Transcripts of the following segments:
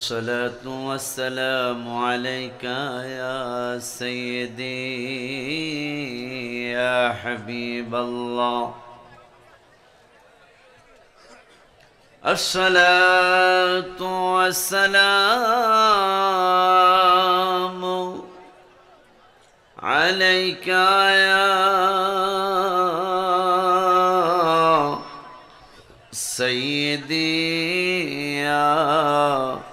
الصلاة والسلام عليك يا سيدي يا حبيب الله. الصلاة والسلام عليك يا سيدي يا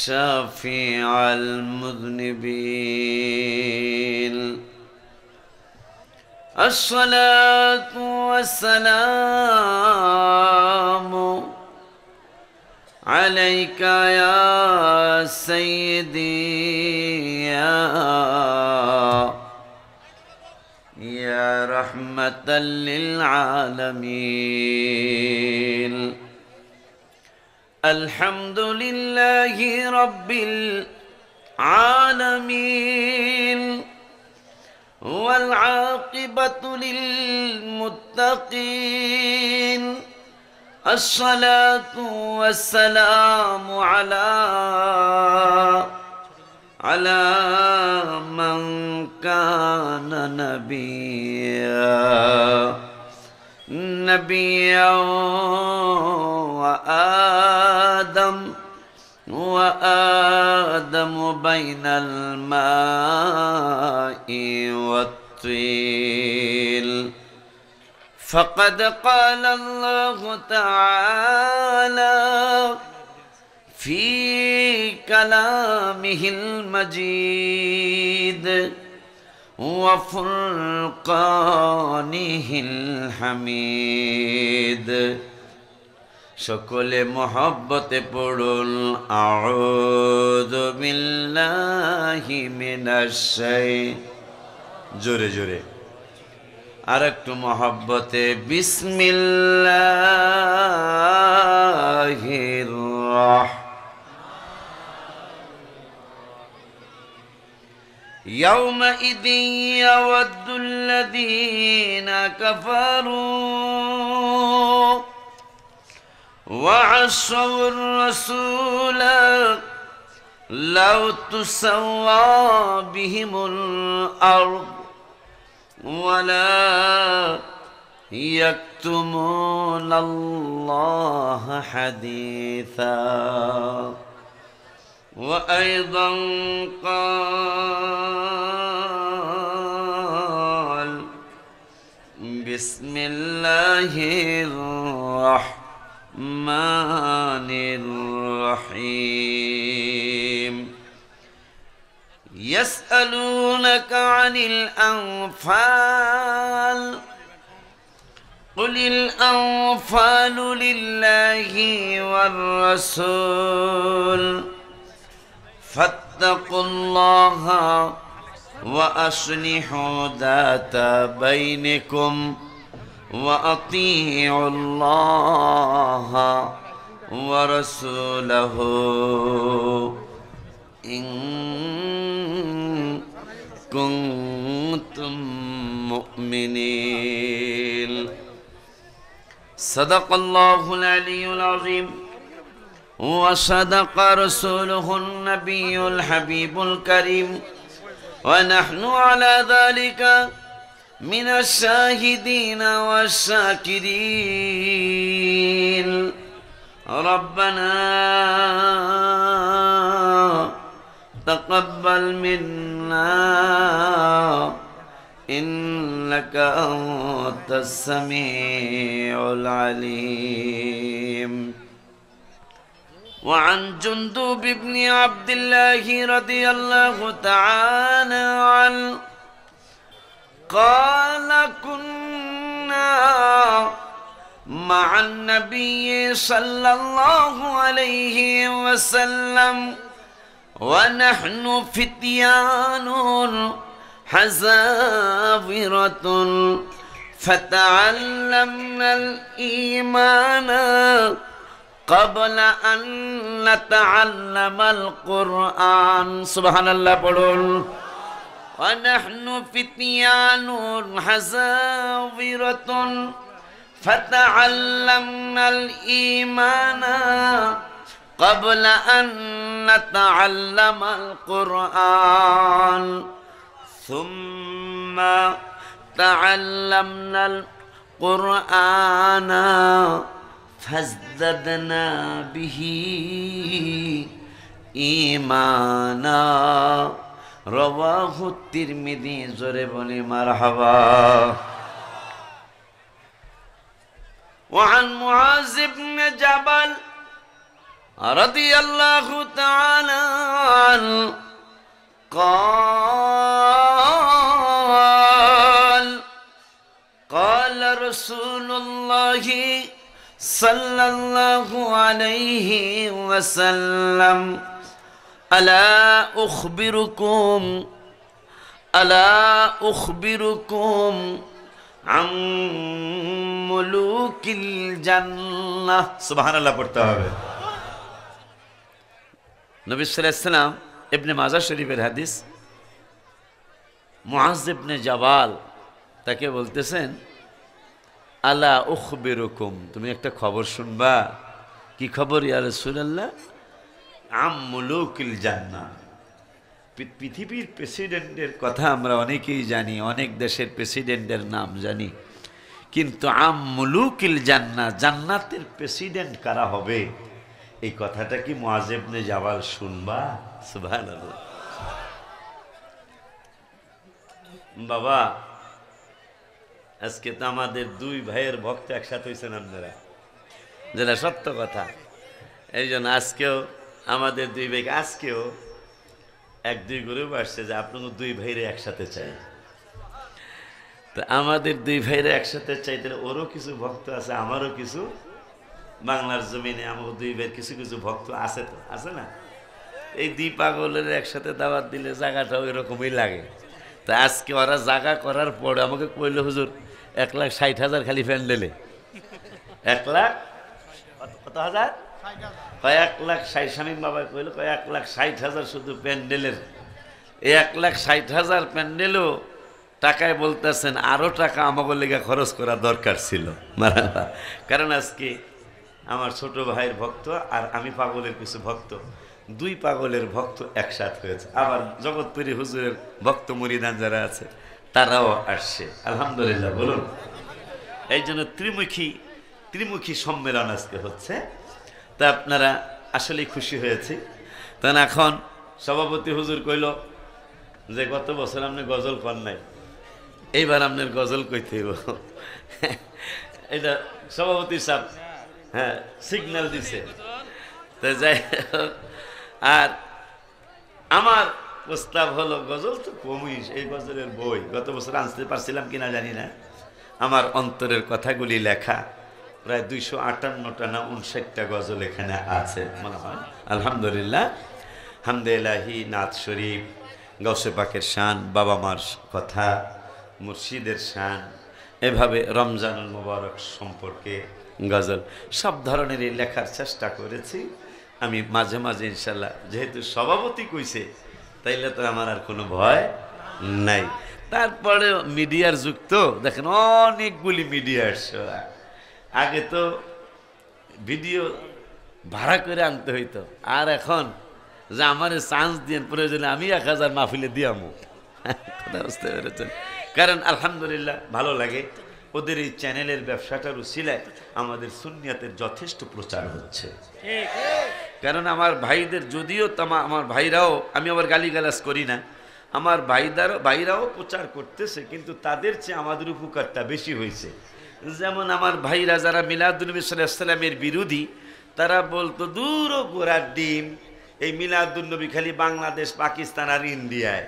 شافع المذنبين. الصلاة والسلام عليك يا سيدي يا رحمة للعالمين. الحمد لله رب العالمين والعاقبة للمتقين. الصلاة والسلام على من كان نبيا وآدم بين الماء والطين. فقد قال الله تعالى في كلامه المجيد وفرقانه الحميد. সকলে মহব্বতে পড়ুন আউযু বিল্লাহি মিনাশ জোরে জোরে আর একটু মহব্বতে বিসমিল্লাহির يومئذ يود الذين كفروا وعصوا الرسول لو تسوى بهم الأرض ولا يكتمون الله حديثا. وأيضا قال بسم الله الرحمن الرحيم. يسألونك عن الأنفال قل الأنفال لله والرسول فاتقوا الله وأصلحوا ذات بينكم وأطيعوا الله ورسوله إن كنتم مؤمنين. صدق الله العلي العظيم وصدق رسوله النبي الحبيب الكريم ونحن على ذلك من الشاهدين والشاكرين. ربنا تقبل منا إنك أنت السميع العليم. وعن جندب بن عبد الله رضي الله تعالى عنه قال كنا مع النبي صلى الله عليه وسلم ونحن فتيان حزاورة فتعلمنا الإيمان قبل أن نتعلم القرآن. سبحان الله পড়ুন। ونحن فتيان حزاورة فتعلمنا الإيمان قبل أن نتعلم القرآن ثم تعلمنا القرآن فازددنا به إيمانا رواه الترمذي জোরে বলি মারহাবা وعن معاذ بن جبل رضي الله تعالى عنه قال رسول الله صلى الله عليه وسلم ألا أخبركم عن ملوك الجنة سبحان الله পড়তে হবে নবী সাল্লাল্লাহু আলাইহি ওয়াসাল্লাম ইবনে মাজাহ শরীফের হাদিস মুআজ ইবনে জাবাল তাকে বলতেছেন আলা উখবিরুকুম তুমি একটা খবর শুনবা কি খবর ইয়া রাসূলুল্লাহ আম মুলুকিল জান্নাহ পৃথিবীর প্রেসিডেন্টের কথা আমরা অনেকেই জানি অনেক দেশের প্রেসিডেন্টের নাম জানি কিন্তু আম মুলুকিল জান্নাহ জান্নাতের প্রেসিডেন্ট কারা হবে এই কথাটা কি মুআজ ইবনে জাবাল শুনবা সুবহানাল্লাহ বাবা আজকে তো আমাদের দুই ভাইয়ের ভক্ত একসাথে হয়েছেন আপনারা যেটা সত্য কথা এই জন্য আজকেও আমাদের দুই ভাইকে আজকেও এক দুই গ্রুপ আসছে যে আপনাকে দুই ভাইরে একসাথে চাই তো আমাদের দুই ভাইরে একসাথে চাইতে ওরও কিছু ভক্ত আছে আমারও কিছু বাংলার জমিনে আমার দুই ভাইয়ের কিছু কিছু ভক্ত আছে তো আছে না এই দুই পাগলের একসাথে দাওয়াত দিলে জায়গাটা ওই রকমই লাগে তা আজকে ওরা জায়গা করার পরে আমাকে কইল হুজুর 1,60,000 খালি প্যান্ডেলে 1,00,000 কত হাজার 1,60,000 শামীম বাবা কইল 1,60,000 শুধু প্যান্ডেলের এই 1,60,000 প্যান্ডেলও টাকায় বলতেছেন আরো টাকা আমাকে লেগে খরচ করা দরকার ছিল কারণ আজকে আমার ছোট ভাইয়ের ভক্ত আর আমি পাগলের কিছু ভক্ত দুই পাগলের ভক্ত একসাথে হয়েছে আবার জগৎপুরী হুজুরের ভক্ত মুরিদান যারা আছে তারাও আসছে আলহামদুলিল্লাহ বলুন এই জন্য ত্রিমুখী সম্মেলন আজকে হচ্ছে তা আপনারা আসলেই খুশি হয়েছে তখন এখন সভাপতি হুজুর কইল যে গত বছর আপনি গজল কর নাই এইবার আপনার গজল কইতে হইব এটা সভাপতি সাহেব হ্যাঁ সিগন্যাল দিছে তো যাই আর আমার প্রস্তাব হলো গজল তো কমই এই গজলের বই গত বছর আনতে পারছিলাম কিনা জানি না আমার অন্তরের কথাগুলি লেখা প্রায় 258টা না 59টা গজল এখানে আছে মনে হয় আলহামদুলিল্লাহ হামদুলিল্লাহি নাত শরীফ গৌসে পাকের শান বাবা মার কথা মুর্শিদের শান এভাবে রমজানুল মুবারক সম্পর্কে গজল সব ধরনেরই লেখার চেষ্টা করেছি আমি মাঝে মাঝে ইনশাল্লাহ যেহেতু সভাপতি কইছে তাইলে তো আমার আর কোনো ভয় নাই তারপরে মিডিয়ার যুগ তো দেখেন অনেকগুলি মিডিয়া আসছে আগে তো ভিডিও ভাড়া করে আনতে হইতো আর এখন যে আমার চান্স দিয়ে প্রয়োজনে আমি 1,000 মাহফিলে দিয়ামো কথা বুঝতে পেরেছেন কারণ আলহামদুলিল্লাহ ভালো লাগে ওদের এই চ্যানেলের ব্যবসাটার উসিলায় আমাদের সুন্নিয়াতের যথেষ্ট প্রচার হচ্ছে কারণ আমার ভাইদের যদিও আমার ভাইরাও আমি আবার গালিগালাজ করি না আমার ভাইরাও প্রচার করতেছে কিন্তু তাদের চেয়ে আমাদের উপকারটা বেশি হয়েছে যেমন আমার ভাইরা যারা মিলাদুন্নবী সাল্লাল্লাহু আলাইহি ওয়াসাল্লামের বিরোধী তারা বলতো দূর গোড়ার ডিম এই মিলাদুন্নবী খালি বাংলাদেশ পাকিস্তান আর ইন্ডিয়ায়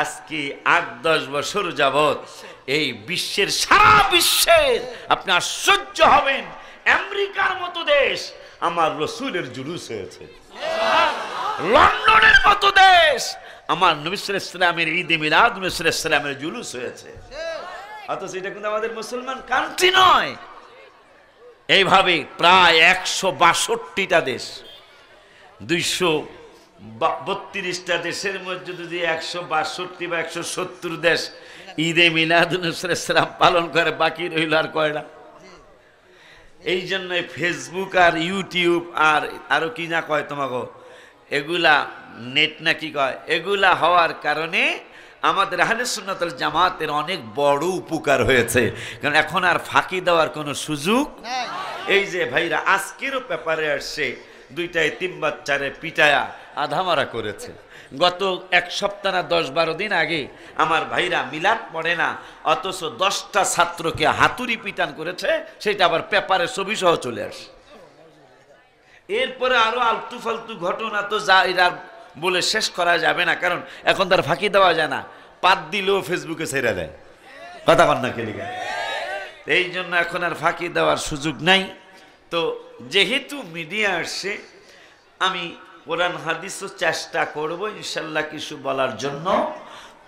আজকে 8-10 বছর যাবত এই বিশ্বের সারা বিশ্বের আপনি আশ্চর্য হবেন আমেরিকার মতো দেশ আমার রাসূলের জুলুস হয়েছে লন্ডনের মতো দেশ আমার নবী সাল্লাল্লাহু আলাইহি ওয়াসাল্লামের ঈদে মিলাদ নবী সাল্লাল্লাহু আলাইহি ওয়াসাল্লামের জুলুস হয়েছে অথচ এটা কিন্তু আমাদের মুসলমান কান্ট্রি নয় এইভাবে প্রায় 162টা দেশ 232টা দেশের মধ্যে যদি 162 বা 170 দেশ ঈদে মিলাদুন নবী সাল্লাল্লাহু আলাইহি ওয়াসাল্লাম পালন করে বাকি রইল আর কয়টা এই জন্য ফেসবুক আর ইউটিউব আর আরো কি না কয় তোমাকে, এগুলা নেট না কি কয়, এগুলা হওয়ার কারণে আমাদের আহলে সুন্নাত ওয়াল জামাতের অনেক বড় উপকার হয়েছে। কারণ এখন আর ফাঁকি দেওয়ার কোনো সুযোগ নাই। এই যে ভাইরা আজকেরও পেপারে আসছে, দুইটায় তিন বাচ্চারে পিটায়া আধামারা করেছে। গত এক সপ্তাহ না 10-12 দিন আগে আমার ভাইরা মিলাদ পড়ে না, অথচ 10টা ছাত্রকে হাতুড়ি পিটান করেছে, সেটা আবার পেপারে ছবি সহ চলে আসে। এরপরে আরো আলতু ফালতু ঘটনা তো যা এরা বলে শেষ করা যাবে না, কারণ এখন তার ফাঁকি দেওয়া যায় না, পাত দিলেও ফেসবুকে ছেড়ে দেয়, কথা কন না কেলিগা। এই জন্য এখন আর ফাঁকি দেওয়ার সুযোগ নাই। তো যেহেতু মিডিয়া আসছে, আমি কোরআন হাদিসও চেষ্টা করব ইনশাল্লাহ কিছু বলার জন্য।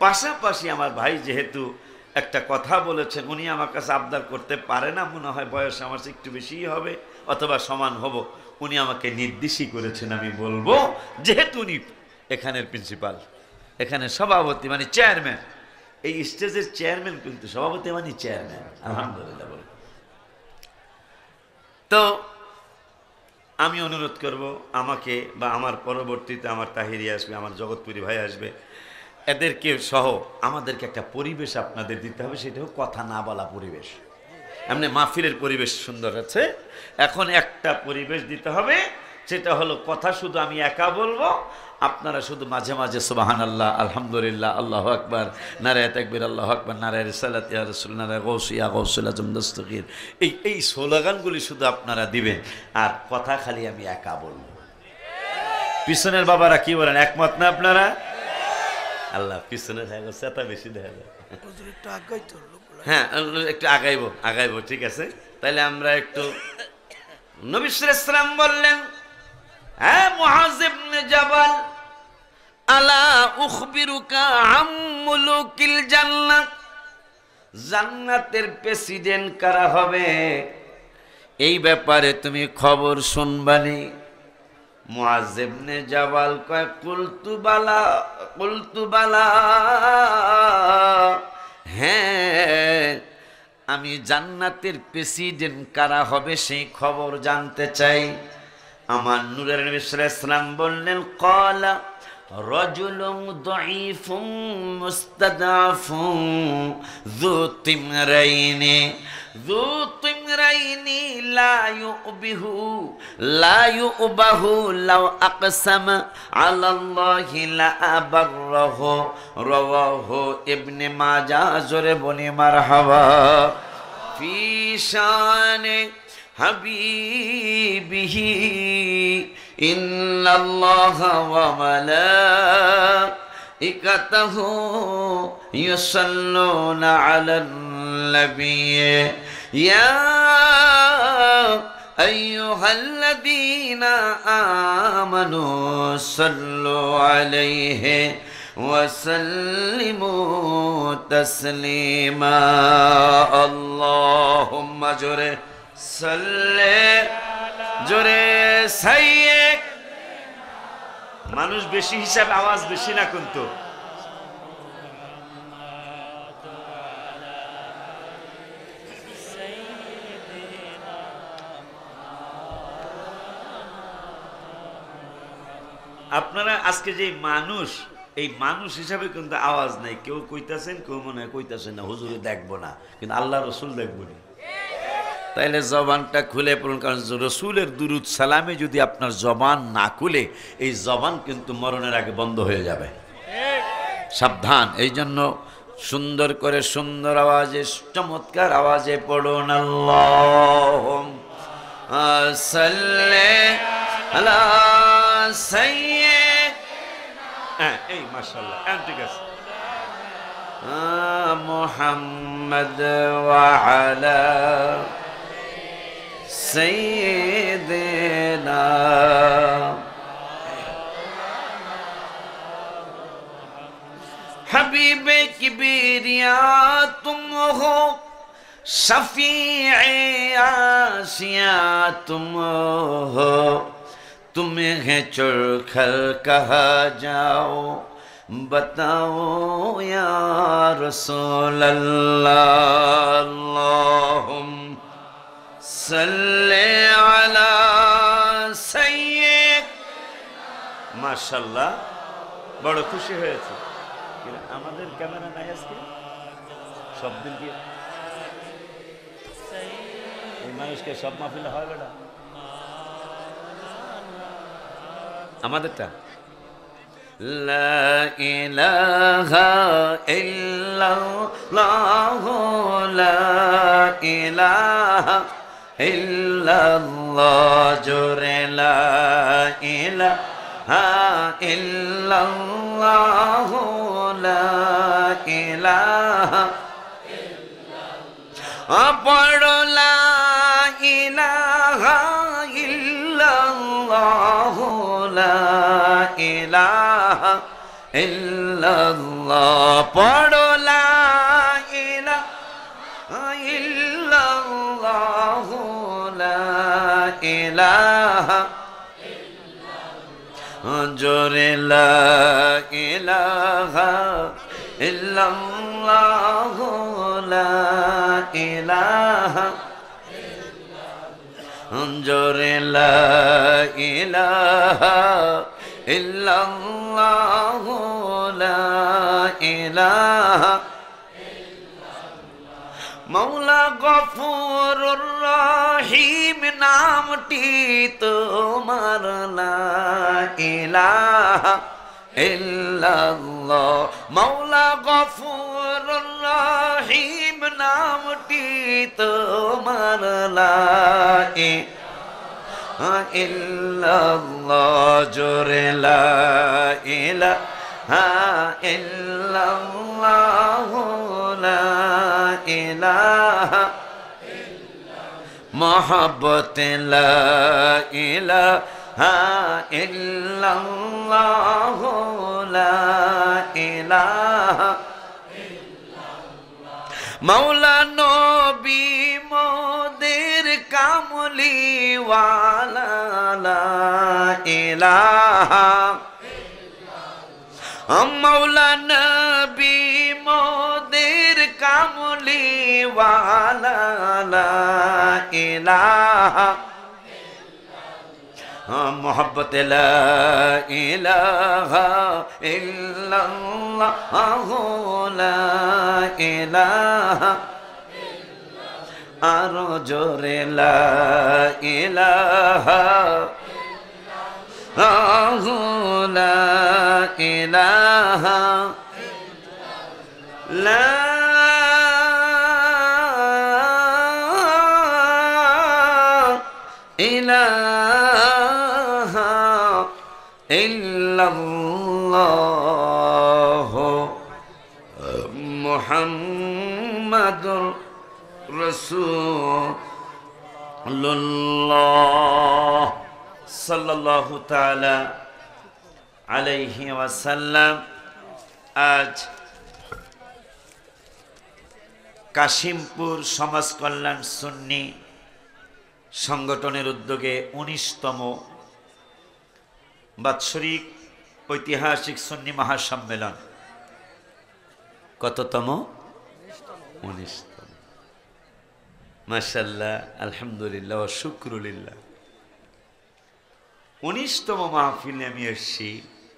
পাশাপাশি আমার ভাই যেহেতু একটা কথা বলেছেন, উনি আমার কাছে আবদার করতে পারে না, মনে হয় বয়স আমার চেয়ে একটু বেশিই হবে অথবা সমান হব, উনি আমাকে নির্দেশই করেছেন আমি বলবো, যেহেতু উনি এখানের প্রিন্সিপাল, এখানে সভাপতি মানে চেয়ারম্যান, এই স্টেজের চেয়ারম্যান, কিন্তু সভাপতি মানে চেয়ারম্যান, আলহামদুলিল্লাহ বলবো। তো আমি অনুরোধ করব আমাকে বা আমার পরবর্তীতে আমার তাহিরি আসবে, আমার জগৎপুরি ভাই আসবে, এদেরকে সহ আমাদেরকে একটা পরিবেশ আপনাদের দিতে হবে, সেটাও কথা না বলা পরিবেশ। এমনি মাহফিলের পরিবেশ সুন্দর আছে, এখন একটা পরিবেশ দিতে হবে, সেটা হলো কথা শুধু আমি একা বলবো, আপনারা শুধু মাঝে মাঝে সুবহানাল্লাহ, আলহামদুলিল্লাহ, আল্লাহু আকবার, নারায়ে তাকবীর, আল্লাহু আকবার, নারায়ে রিসালাত ইয়া রাসূল, নারায়ে গাউস ইয়া গাউসুল আজম দস্তগীর, এই স্লোগানগুলি শুধু আপনারা দিবেন, আর কথা খালি আমি একা বলবো। পিছনের বাবারা কি বলেন, একমত না আপনারা? আল্লাহ পিছনে থাকে, সেটা বেশি দেখা যায়। হ্যাঁ, একটু আগাইবো, ঠিক আছে। তাহলে আমরা একটু, নবী সাল্লাল্লাহু আলাইহি ওয়াসাল্লাম বললেন, হ্যাঁ মুআয ইবনে জাবাল, আলা উখবিরুকা আম মুলুকিল জান্নাহ, জান্নাতের প্রেসিডেন্ট কারা হবে এই ব্যাপারে তুমি খবর শুনবানি। মুআয ইবনে জাবাল কয়, কুলতু বালা, হ্যাঁ আমি জান্নাতের প্রেসিডেন্ট কারা হবে সেই খবর জানতে চাই। আমার নূরের নবী সাল্লাল্লাহু আলাইহি ওয়াসাল্লাম বললেন, ক্বালা রাজুলুন দাঈফুন মুস্তাদআফুন যু তিমরাইনি লা ইউবাহু লাউ আকসামা আলাল্লাহি লা আবাররাহু, রাওয়াহু ইবনে মাজাহ। জোরে বলি মারহাবা। ফি শানে হাবিবিহি ইন্নাল্লাহা ওয়া মালাইকাতাহু ইউসাল্লুনা আলান নাবিয়্যি ইয়া আইয়ুহাল্লাযীনা আমানু সাল্লু আলাইহি ওয়া সাল্লিমু তাসলিমা। আল্লাহুম্মা জোরে সাল্লে, জোরে সাইয়ে। মানুষ বেশি হিসাবে আওয়াজ বেশি না কিন্তু। আপনারা আজকে যে মানুষ, এই মানুষ হিসাবে কিন্তু আওয়াজ নাই, কেউ কইতাছেন, কেউ মনে হয় কইতাছেন না, হুজুরে দেখবো না, কিন্তু আল্লাহ রসুল দেখবো না। তাইলে জবানটা খুলে পড়ুন, কারণ রসুলের দুরুদ সালামে যদি আপনার জবান না খুলে, এই জবান কিন্তু মরণের আগে বন্ধ হয়ে যাবে, সাবধান। এই জন্য সুন্দর করে, সুন্দর আওয়াজে, চমৎকার আওয়াজে পড়ুন, আল্লাহুম্মা সাল্লি আলা সাইয়্যিদিনা, এই মাশাআল্লাহ, ঠিক আছে, মুহাম্মদ ওয়া আলা সাইয়্যিদিনা। हबीबे किबरिया तुम हो, शफीए आसिया तुम हो, तुम्हें चुड़खल कहा जाओ, बताओ या रसूल अल्लाह। अल्लाहुम्मा সাল্লি আলা সাইয়্যিদ। মাশাআল্লাহ, বড় খুশি হয়েছে। আমাদের ক্যামেরা নাই আজকে, সব দিন কি এই মানুষকে সব মাহফিলে হয় বেটা? আমাদেরটা লা ইলাহা ইল্লাল্লাহ লা ইলাহা ইল্লাল্লাহ জোরে লা ইলাহা ইল্লাল্লাহ লা ইলাহা পড়ো লা ইলাহা ইল্লাল্লাহ লা ইলাহা ইল্লাল্লাহ পড়ো লা ইলাহা ইল্লাল্লাহ লা ইলাহা জোরে লা ইলাহা ইল্লাল্লাহ লা ইলাহা জোরে লা ইলাহা ইল্লাল্লাহ লা ইলাহা মৌলা গফুরুর রহিম নামটি তোমার লা ইলাহা ইল্লাল্লাহ মৌলা গফুরুর রহিম নামটি তোমার লা ইলাহা ইল্লাল্লাহ জোরে লা ইলাহা ইল্লাল্লাহ লা ইলাহা মোহাব্বত লা ইলাহা ইল্লাল্লাহ লা ইলাহা মৌলা নবী মোদের কামলি ওয়ালা লা ইলাহা মৌলা নবী মোদের কামলি ওয়ালা লা ইলাহা মোহাব্বত লা ইলাহা ইল্লাল্লাহ লা ইলাহা আরো জোরে লা ইলাহা লা ইলাহা লা ইলাহা ইল্লাল্লাহ মুহাম্মাদুর রাসূলুল্লাহ সাল্লাল্লাহু তাআলা আলাইহি ওয়াসাল্লাম। আজ কাশিমপুর সমাজ কল্যাণ সুন্নি সংগঠনের উদ্যোগে ১৯তম বাৎসরিক ঐতিহাসিক সুন্নি মহাসম্মেলন। কততম? ১৯তম। মাশাআল্লাহ, আলহামদুলিল্লাহ ওয়া শুকরুলিল্লাহ। ১৯তম মাহফিলে আমি এসেছি,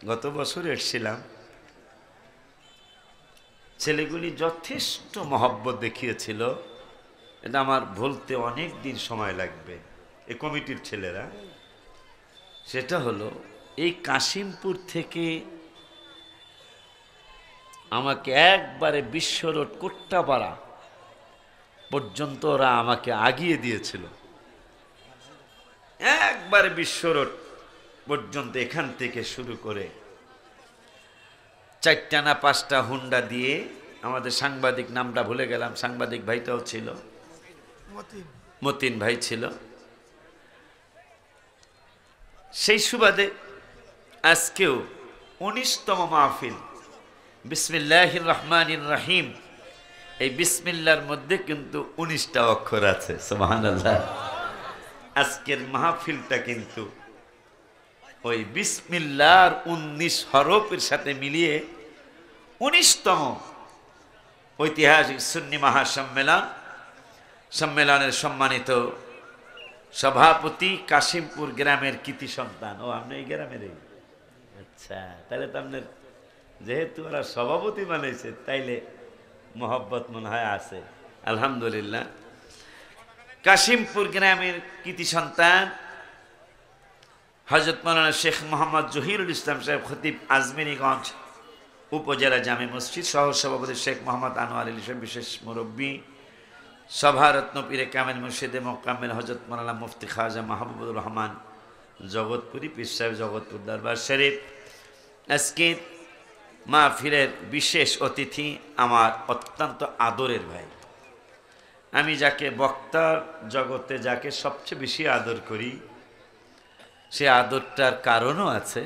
গত বছর এসেছিলাম। ছেলেগুলি যথেষ্ট মহব্বত দেখিয়েছিল, এটা আমার বলতে অনেক দিন সময় লাগবে, এই কমিটির ছেলেরা। সেটা হলো এই কাশিমপুর থেকে আমাকে একবারে বিশ্ব রোড কোট্টাপাড়া পর্যন্ত ওরা আমাকে আগিয়ে দিয়েছিল, একবারে বিশ্ব রোড পর্যন্ত। এখান থেকে শুরু করে ৪টা না ৫টা হুন্ডা দিয়ে, আমাদের সাংবাদিক নামটা ভুলে গেলাম, সাংবাদিক ভাইটাও ছিল, মতিন ভাই ছিল। সেই সুবাদে আজকেও ১৯তম মাহফিল, বিসমিল্লাহির রহমানির রহিম। এই বিসমিল্লার মধ্যে কিন্তু ১৯টা অক্ষর আছে, সুবহানাল্লাহ। আজকের মাহফিলটা কিন্তু ওই বিসমিল্লাহর ১৯ হরফের সাথে মিলিয়ে ১৯তম ঐতিহাসিক সুন্নি মহাসম্মেলন। সম্মেলনের সম্মানিত সভাপতি, কাশিমপুর গ্রামের কৃতি সন্তান। ও আপনি এই গ্রামেরই? আচ্ছা, তাহলে তো আপনার যেহেতু ওরা সভাপতি বানাইছে তাইলে মহব্বত মনে হয় আছে। আলহামদুলিল্লাহ। কাশিমপুর গ্রামের কৃতি সন্তান হযরত মাওলানা শেখ মোহাম্মদ জহিরুল ইসলাম সাহেব খতিব, আজমিরীগঞ্জ উপজেলা জামে মসজিদ। সহ সভাপতি শেখ মোহাম্মদ আনোয়ার আলী সাহেব, বিশেষ মুরব্বী সভারত্ন পীরে কামেল মুর্শিদে মোকাম্মেল হযরত মাওলানা মুফতি খাজা মাহবুবুর রহমান জগৎপুরী, পীর সাহেব জগৎপুর দরবার শরীফ। আজকের মাহফিলের বিশেষ অতিথি আমার অত্যন্ত আদরের ভাই। আমি যাকে বক্তার জগতে যাকে সবচেয়ে বেশি আদর করি, সে আদরটার কারণও আছে।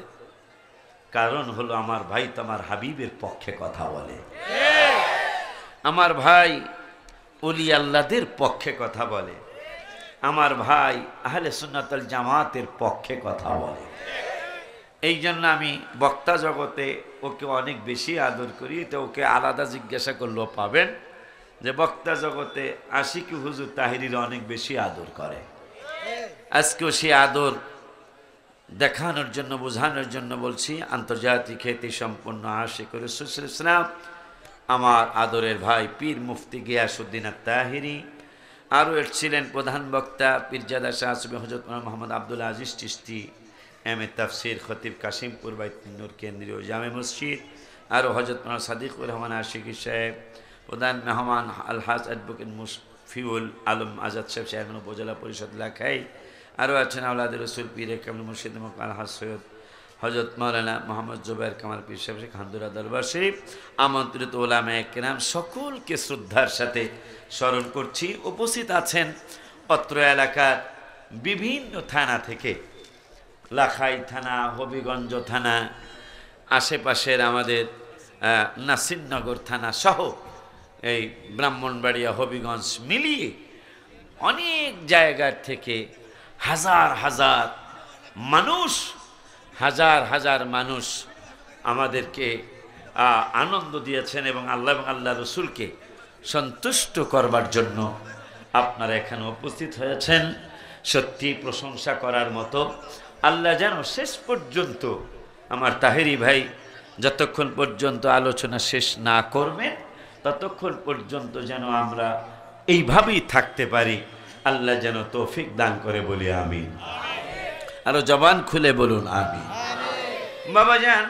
কারণ হলো আমার ভাই তো আমার হাবিবের পক্ষে কথা বলে, আমার ভাই ওলি আল্লাহদের পক্ষে কথা বলে, আমার ভাই আহলে সুন্নাত ওয়াল জামাতের পক্ষে কথা বলে। এই জন্য আমি বক্তা জগতে ওকে অনেক বেশি আদর করি। তো ওকে আলাদা জিজ্ঞাসা করলেও পাবেন যে বক্তা জগতে আশিকি হুজুর তাহিরির অনেক বেশি আদর করে। আজকেও সে আদর দেখানোর জন্য, বোঝানোর জন্য বলছি। আন্তর্জাতিক খ্যাতি সম্পন্ন আশিক রাসূল সাল্লাল্লাহু আলাইহি ওয়াসাল্লাম আমার আদরের ভাই পীর মুফতি গিয়াসউদ্দিন আত-তাহিরি। আরও ছিলেন প্রধান বক্তা পীরজাদা শাহ সুফি হযরত মোহাম্মদ আব্দুল আজিজ চিশতি, এম.এ তাফসীর, খতিব, কাশিমপুর বাইতুন নূর কেন্দ্রীয় জামে মসজিদ। আরও হযরত মাওলানা সাদিকুর রহমান আশিকি সাহেব, প্রধান মেহমান আলহাজ অ্যাডভোকেট মুশফিউল আলম আজাদ সাহেব, চেয়ারম্যান উপজেলা পরিষদ লাখাই। আরও আছেন আওলাদ রসুল পীরে কামেল মুর্শিদ আলহাজ সৈয়দ হযরত মাওলানা মোহাম্মদ জুবায়ের কামাল পীর সাহেব, শেখ হান্দুরা দরবার শরীফ। আমন্ত্রিত ওলামায়ে কেরাম সকলকে শ্রদ্ধার সাথে স্মরণ করছি। উপস্থিত আছেন অত্র এলাকার বিভিন্ন থানা থেকে, লাখাই থানা, হবিগঞ্জ থানা, আশেপাশের আমাদের নাসিরনগর থানা সহ এই ব্রাহ্মণবাড়িয়া, হবিগঞ্জ মিলিয়ে অনেক জায়গার থেকে হাজার হাজার মানুষ, হাজার হাজার মানুষ আমাদেরকে আনন্দ দিয়েছেন এবং আল্লাহ রসুলকে সন্তুষ্ট করবার জন্য আপনারা এখানে উপস্থিত হয়েছেন। সত্যি প্রশংসা করার মতো। আল্লাহ যেন শেষ পর্যন্ত আমার তাহেরি ভাই যতক্ষণ পর্যন্ত আলোচনা শেষ না করবেন ততক্ষণ পর্যন্ত যেন আমরা এইভাবেই থাকতে পারি। আল্লাহ যেন তৌফিক দান করে, বলি আমিন। আরো জবান খুলে বলুন আমিন। বাবাজান,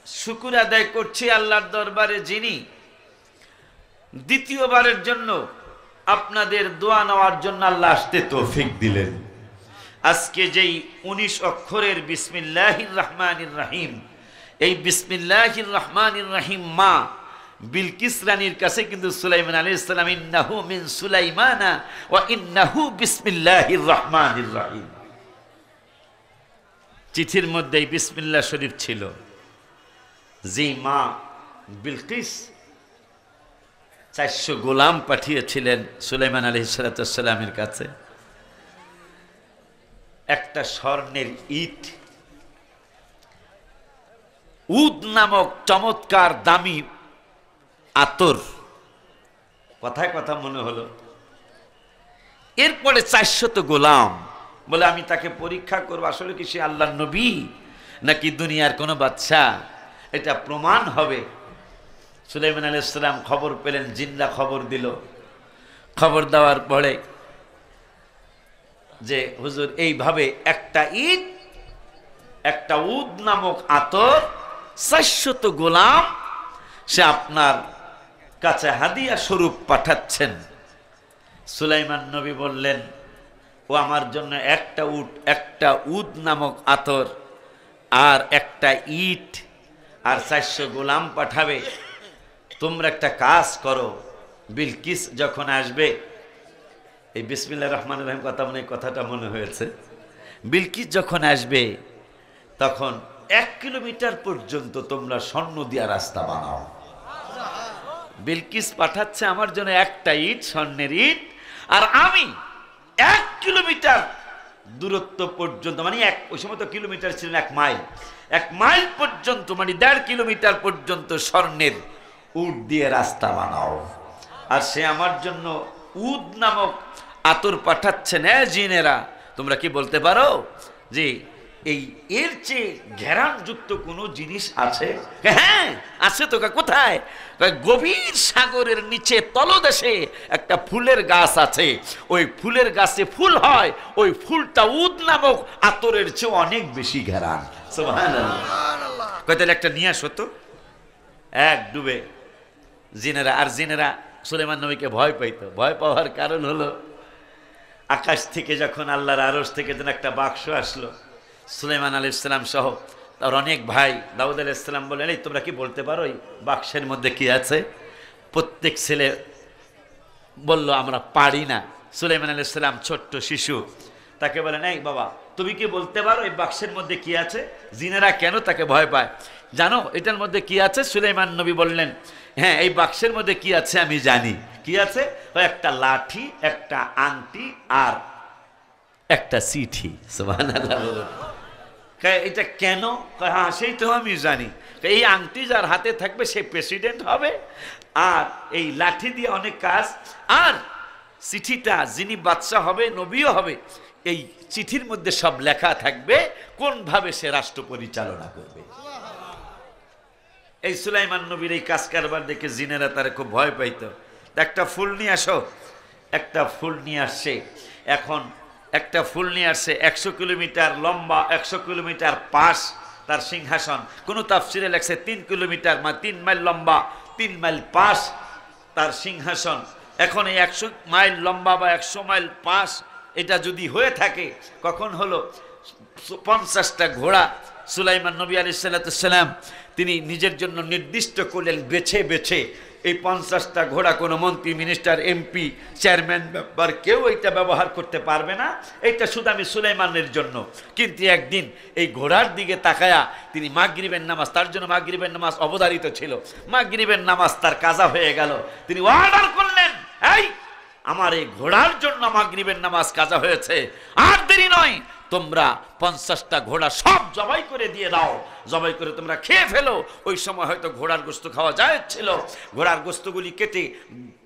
শুকর আদায় করছি আল্লাহর দরবারে, যিনি দ্বিতীয়বারের জন্য আপনাদের দোয়া নেওয়ার জন্য আল্লাহ আসতে তৌফিক দিলেন। আজকে যেই 19 অক্ষরের বিসমিল্লাহির রহমানির রহিম, এই বিসমিল্লাহির রহমানির রহিম মা বিলকিস রানীর কাছে কিন্তু সুলাইমান আলাইহিস সালাম ইন্নাহু মিন সুলাইমানা ওয়া ইন্নাহু বিসমিল্লাহির রহমানির রহিম, চিঠির মধ্যে বিসমিল্লাহ শরীফ ছিল। যে মা বিলকিস 400 গোলাম পাঠিয়েছিলেন সুলাইমান আলাইহিস সালামের কাছে, একটা স্বর্ণের ইট, উদ নামক চমৎকার দামি আতর, কথায় কথা মনে হলো। এরপরে 400 গোলাম বলে আমি তাকে পরীক্ষা করবো, আসলে কি সে আল্লাহর নবী নাকি দুনিয়ার কোনো বাদশা, এটা প্রমাণ হবে। সুলাইমান আলাইহিস সালাম খবর পেলেন, জিনরা খবর দিল। খবর দেওয়ার পরে যে হুজুর এইভাবে একটা ইট, একটা উদ নামক আতর, 400 গোলাম সে আপনার কাছে হাদিয়া স্বরূপ পাঠাচ্ছেন। সুলাইমান নবী বললেন, ও আমার জন্য একটা উদ নামক আতর আর একটা ইট আর 400 গোলাম পাঠাবে। তোমরা একটা কাজ করো, বিলকিস যখন আসবে, এই বিসমিল্লাহির রহমানির রহিম কথা মনে, কথাটা মনে হয়েছে, বিলকিস যখন আসবে তখন 1 কিলোমিটার পর্যন্ত তোমরা স্বর্ণ দিয়া রাস্তা বানাও। বিলকিস পাঠাচ্ছে আমার জন্য একটা ইট, স্বর্ণের ইট, আর আমি 1 কিলোমিটার দূরত্ব পর্যন্ত, মানে ওই সময় তো কিলোমিটার ছিলেন 1 মাইল, 1 মাইল পর্যন্ত, মানে 1.5 কিলোমিটার পর্যন্ত স্বর্ণের উট দিয়ে রাস্তা বানাও। আর সে আমার জন্য উদ নামক আতর পাঠাচ্ছেন। হ্যাঁ জিনেরা, তোমরা কি বলতে পারো যে এই এর চেয়ে ঘেরানযুক্ত কোনো জিনিস আছে? হ্যাঁ আছে তো। কোথায়? গভীর সাগরের নিচে তলদেশে একটা ফুলের গাছ আছে, ওই ফুলের গাছে ফুল হয়, ওই ফুলটা উদ নামক আতরের চেয়ে অনেক বেশি ঘেরান। সুবহানাল্লাহ। তাহলে একটা নিয়ে আসো তো। এক ডুবে জিনেরা, আর জিনেরা সুলাইমান নবীকে ভয় পাইতো। ভয় পাওয়ার কারণ হলো আকাশ থেকে যখন আল্লাহর আরশ থেকে যেন একটা বাক্স আসলো, সুলাইমান আলাইহিস সালাম সহ তার অনেক ভাই দাউদ আলাইহিস সালাম বললেন, এই তোমরা কি বলতে পারো এই বাক্সের মধ্যে কি আছে? প্রত্যেক ছেলে বলল আমরা পারি না। সুলাইমান আলাইহিস সালাম ছোট্ট শিশু, তাকে বলেন, এই বাবা তুমি কি বলতে পারো এই বাক্সের মধ্যে কি আছে? জিনেরা কেন তাকে ভয় পায় জানো? এটার মধ্যে কি আছে? সুলাইমান নবী বললেন, হ্যাঁ এই বাক্সের মধ্যে কি আছে আমি জানি। কি আছে? একটা লাঠি, একটা আংটি আর একটা চিঠি। সুবহানাল্লাহ। এটা কেন? হ্যাঁ সেই তো আমি জানি। এই আংটি যার হাতে থাকবে সে প্রেসিডেন্ট হবে, আর এই লাঠি দিয়ে অনেক কাজ, আর চিঠিটা যিনি বাদশা হবে, নবীও হবে, এই চিঠির মধ্যে সব লেখা থাকবে কোনভাবে সে রাষ্ট্র পরিচালনা করবে। এই সুলাইমান নবীর এই কাজ কারবার দেখে জিনেরা তারা খুব ভয় পাইতো। একটা ফুল নিয়ে আসো। একটা ফুল নিয়ে আসছে। এখন একটা ফুল নিয়ে আসছে 100 কিলোমিটার লম্বা, 100 কিলোমিটার পাশ তার সিংহাসন। কোনো তাফসিরে লেখছে 3 কিলোমিটার, 3 মাইল লম্বা, 3 মাইল পাশ তার সিংহাসন। এখন এই 100 মাইল লম্বা বা 100 মাইল পাশ এটা যদি হয়ে থাকে, কখন হলো 50টা ঘোড়া সুলাইমান নবী আলাইহিস সালাম তিনি নিজের জন্য নির্দিষ্ট করলেন বেছে বেছে। এই 50টা ঘোড়া কোনো মন্ত্রী, মিনিস্টার, এমপি, চেয়ারম্যান, মেম্বার কেউ এটা ব্যবহার করতে পারবে না। এটা শুধু আমি সুলাইমানের জন্য। কিন্তু একদিন এই ঘোড়ার দিকে তাকায়া তিনি মাগরিবের নামাজ, তার জন্য মাগরিবের নামাজ অবধারিত ছিল, মাগরিবের নামাজ তার কাজা হয়ে গেল। তিনি অর্ডার করলেন, এই আমার এই ঘোড়ার জন্য মাগরিবের নামাজ কাজা হয়েছে, আর দেরি নয়, তোমরা 50টা ঘোড়া সব জবাই করে দিয়ে দাও, জবাই করে তোমরা খেয়ে ফেলো। ওই সময় হয়তো ঘোড়ার গোস্ত খাওয়া জায়েজ ছিল, ঘোড়ার গোস্তগুলি কেটে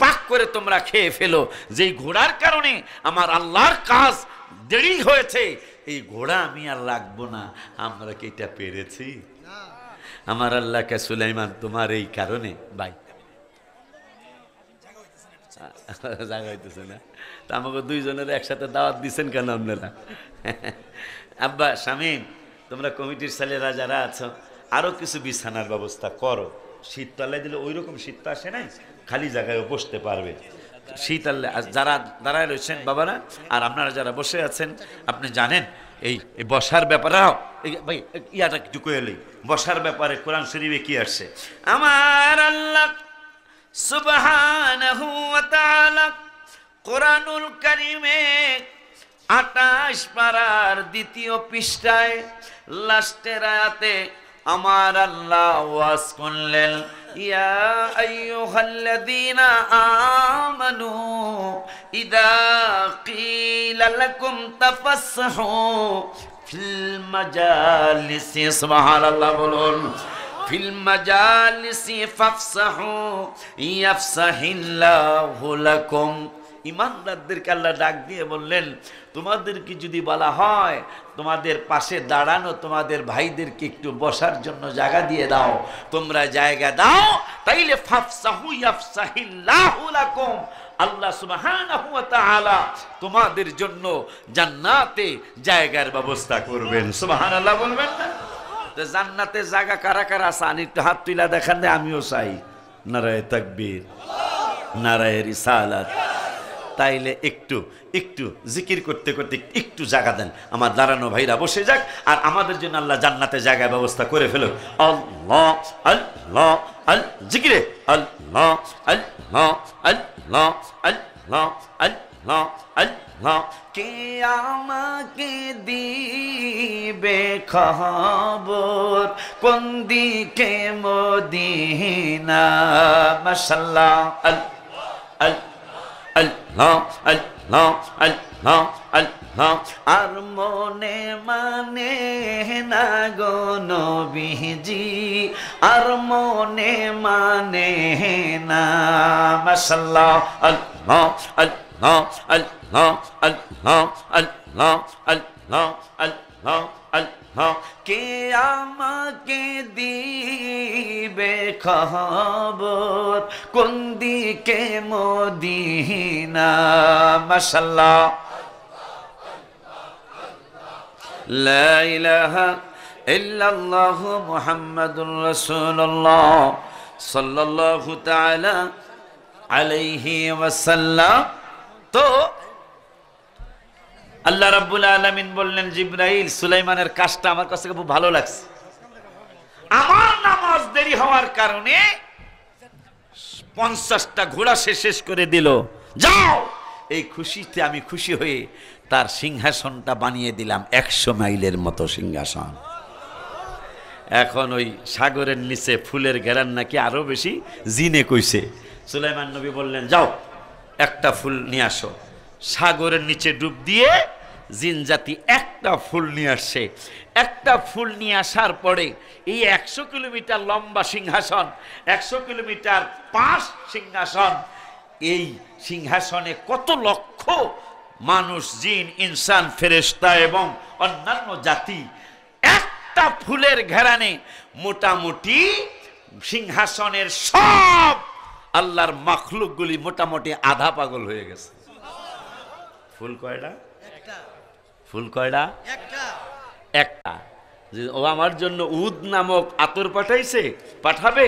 পাক করে তোমরা খেয়ে ফেলো। যেই ঘোড়ার কারণে আমার আল্লাহর কাজ দেরি হয়েছে, এই ঘোড়া আমি আর লাগবো না। আমরা কি এটা পেরেছি? আমার আল্লাহকে সুলাইমান তোমার এই কারণে ভাই জায়গা হইতেছে না, তা আমাকে দুইজনের একসাথে দাওয়াত দিচ্ছেন কেন আপনারা? আব্বা শামীম, তোমরা কমিটির ছেলেরা যারা আছো আরো কিছু বিছানার ব্যবস্থা করো। শীত তলায় দিলে ওই রকম শীত তো আসে নাই, খালি জায়গায় বসতে পারবে। শীত আল্লাহ যারা দাঁড়ায় রয়েছেন বাবারা, আর আপনারা যারা বসে আছেন, আপনি জানেন এই বসার ব্যাপারে ভাই ইয়াটা একটু কইলেই, বসার ব্যাপারে কোরআন শরীফে কি আসছে? আমার আল্লাহ সুবহানাহু ওয়া তাআলা কোরআনুল কারীমে 28 পারার 2য় পৃষ্ঠায় লাস্টের আয়াতে আমার আল্লাহ ওয়াজ করলেন, ইয়া আইয়ুহাল্লাযীনা আমানু ইযা ক্বিলা লাকুম তাফাসসাহু ফিল মাজালিসি, সুবহানাল্লাহ বলুন, ফিল মাজালিসি ফাফসাহু ইয়াফসাহিল্লাহু লাকুম। ইমানদারদেরকে আল্লাহ ডাক দিয়ে বললেন, তোমাদেরকে যদি বলা হয় তোমাদের পাশে দাঁড়ানো তোমাদের ভাইদেরকে একটু বসার জন্য জায়গা দিয়ে দাও, তোমরা জায়গা দাও, তাইলে ফাফসাহু ইয়াফসাহিল্লাহু লাকুম, আল্লাহ সুবহানাহু ওয়া তাআলা তোমাদের জন্য জান্নাতে জায়গার ব্যবস্থা করবেন। সুবহানাল্লাহ বলবেন না? তো জান্নাতে জায়গা কারা কারা চান একটু হাত তুলা দেখান, আমিও চাই। নারায়ে তাকবীর, নারায়ে রিসালাত। তাইলে একটু একটু জিকির করতে করতে একটু জায়গা দেন, আমার দাঁড়ানো ভাইরা বসে যাক, আর আমাদের জন্য আল্লাহ জান্নাতে জায়গার ব্যবস্থা করে ফেলো। আল্লাহ আল্লাহ আল জিকিরে আল্লাহ আল্লাহ আল্লাহ আল্লাহ আল্লাহ আল্লাহ। কে আমাকে দিবে খবর কোন দিকে মদিনা, মাশাআল্লাহ আল্লাহ আল্লাহ আল্লাহ আল্লাহ। আর মনে মানে না গো নবীজি, আর মনে মানে না, মাশাআল্লাহ আল্লাহ আল্লাহ আল্লাহ আল্লাহ আল্লাহ আল্লাহ আল্লাহ আল্লাহ আল্লাহ। কে আমাকে দিবে খবর কোন দিকে মদিনা। মাশাআল্লাহ। লা ইলাহা ইল্লাল্লাহু মুহাম্মাদুর রাসূলুল্লাহ সাল্লাল্লাহু তাআলা আলাইহি ওয়াসাল্লাম। তো আল্লাহ রাব্বুল আলামিন বললেন, জিবরাইল, সুলাইমানের কাজটা আমার কাছে খুব ভালো লাগছে। আমার নামাজ দেরি হওয়ার কারণে 50টা ঘোড়া সে শেষ করে দিল। যাও, এই খুশিতে আমি খুশি হয়ে তার সিংহাসনটা বানিয়ে দিলাম 100 মাইলের মতো সিংহাসন। এখন ওই সাগরের নিচে ফুলের ঘেরান নাকি আরো বেশি জিনে কইছে। সুলাইমান নবী বললেন, যাও একটা ফুল নিয়ে আসো। সাগরের নিচে ডুব দিয়ে জিন জাতি একটা ফুল নিয়ে আসছে। একটা ফুল নিয়ে আসার পরে এই 100 কিলোমিটার লম্বা সিংহাসন, 100 কিলোমিটার 5 সিংহাসন, এই সিংহাসনে কত লক্ষ মানুষ, জিন, ইনসান, ফেরেশতা এবং অন্যান্য জাতি একটা ফুলের ঘেরানে মোটামুটি সিংহাসনের সব আল্লাহর মাখলুকগুলি মোটামুটি আধা পাগল হয়ে গেছে। ফুল কয়টা? ফুল কয়টা? একটা। ও আমার জন্য উদ নামক আতর পাঠাবে,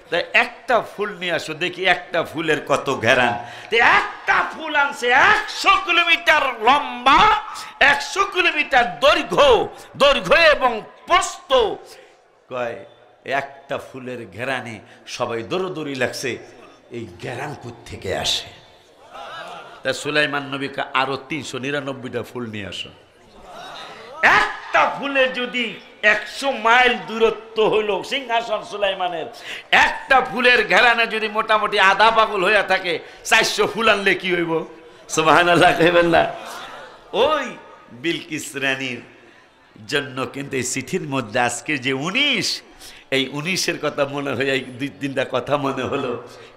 তাই একটা ফুল নিয়ে আসো, দেখি একটা ফুলের কত ঘেরান। একটা ফুল আনছে 100 কিলোমিটার লম্বা, 100 কিলোমিটার দৈর্ঘ্য এবং প্রস্থ। কয় একটা ফুলের ঘেরানে সবাই দৌড়দৌড়ি লাগছে, এই ঘেরান থেকে আসে। তা সুলাইমান নবীকে আরো 399টা ফুল নিয়ে আসো। একটা ফুলে যদি 100 মাইল দূরত্ব হলো সিংহাসন সুলাইমানের, একটা ফুলের ঘেরানে যদি মোটামুটি আধা পাগল হইয়া থাকে, 400 ফুল আনলে কি হইব? সুবহানাল্লাহ কইবেন না? ওই বিলকিস রানীর জন্য কিন্তু এই চিঠির মধ্যে আজকে যে 19, এই 19-এর কথা মনে হয়, এই 2-3টা কথা মনে হলো।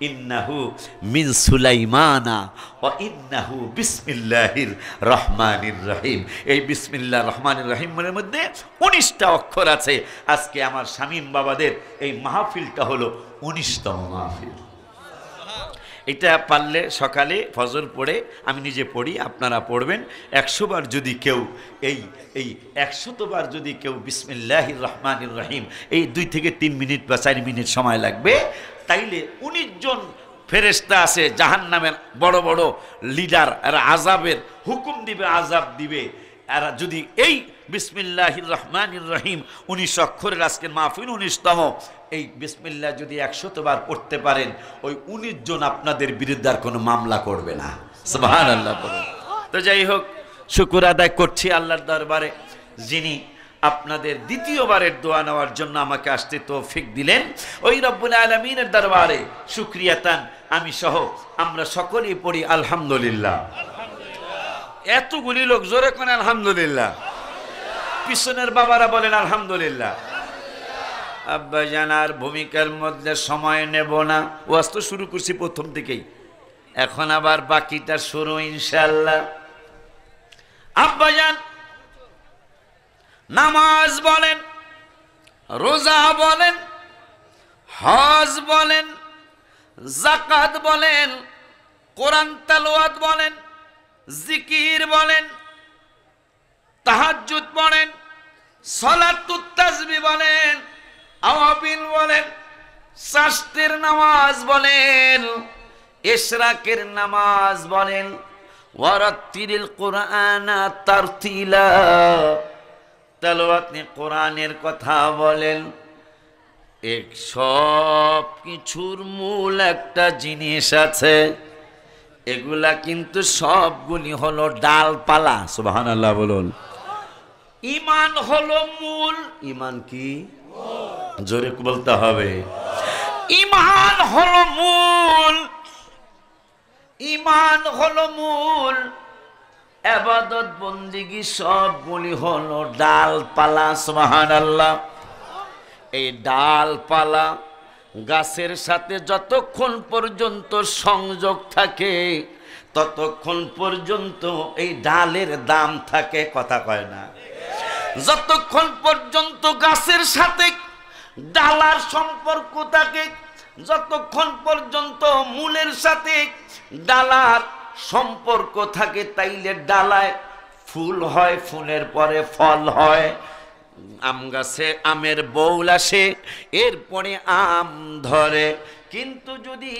ইন্নাহু মিন সুলাইমানা ওয়া ইন্নাহু বিসমিল্লাহির রহমানির রহিম। এই বিসমিল্লাহ রহমানির রহিমের মধ্যে 19টা অক্ষর আছে। আজকে আমার শামীম বাবাদের এই মাহফিলটা হলো 19তম মাহফিল। এটা পারলে সকালে ফজর পড়ে, আমি নিজে পড়ি, আপনারা পড়বেন। 100 বার যদি কেউ এই 100বার যদি কেউ বিসমিল্লাহির রহমানির রহিম, এই 2 থেকে 3 মিনিট বা 4 মিনিট সময় লাগবে, তাইলে 19 জন ফেরেশতা আছে জাহান্নামের বড় বড় লিডার, এরা আযাবের হুকুম দিবে, আযাব দিবে। এরা যদি এই বিসমিল্লাহির রহমানির রহিম 19 অক্ষরের আজকের মাহফিল 19তম, এই বিসমিল্লাহ যদি 100 বার পড়তে পারেন, ওই 19 জন আপনাদের বিরুদ্ধে আর কোনো মামলা করবে না। সুবহানাল্লাহ। তো যাই হোক, শুকর আদায় করছি আল্লাহর দরবারে, যিনি আপনাদের দ্বিতীয়বারের দোয়া নেওয়ার জন্য আমাকে আসতে তৌফিক দিলেন। ওই রব্বুল আলামিনের দরবারে শুকরিয়াতান আমি সহ আমরা সকলেই পড়ি আলহামদুলিল্লাহ। এতগুলি লোক জোরে কোন আলহামদুলিল্লাহ। পিছনের বাবারা বলেন আলহামদুলিল্লাহ। আব্বা জানার ভূমিকার মধ্যে সময় নেব না, ওয়াজ তো শুরু করছি প্রথম থেকেই, এখন আবার বাকিটা শুরু ইনশাআল্লাহ। আব্বা জান, নামাজ বলেন, রোজা বলেন, হজ বলেন, যাকাত বলেন, কোরআন তেলাওয়াত বলেন, জিকির বলেন, তাহাজ্জুদ বলেন, সালাতুত তাসবিহ বলেন, আওয়াবিল বলেন, শাস্তের নামাজ বলেন, ইশরাকের নামাজ বলেন, ওয়ারাত্তিলিল কুরআনা তারতিলা, তেলাওয়াতে কোরআনের কথা বলেন। সব কিছুর মূল একটা জিনিস আছে, এগুলা কিন্তু সবগুলি হলো ডালপালা। সুবহানাল্লাহ বলুন। ঈমান হলো মূল। ঈমান কি? জোরে বলতে হবে। ঈমান হলো মূল, ঈমান হলো মূল। ইবাদত বন্দেগী সবগুলি হলো ডালপালা। সুবহানাল্লাহ। এই ডালপালা গাছের সাথে যতক্ষণ পর্যন্ত সংযোগ থাকে ততক্ষণ পর্যন্ত এই ডালের দাম থাকে, কথা কয় না। যতক্ষণ পর্যন্ত গাছের সাথে ডালার সম্পর্ক থাকে, যতক্ষণ পর্যন্ত মূলের সাথে ডালার সম্পর্ক থাকে, তাইলে ডালায় ফুল হয়, ফুলের পরে ফল হয়। আম গাছে আমের বউল আসে, এরপরে আম ধরে। কিন্তু যদি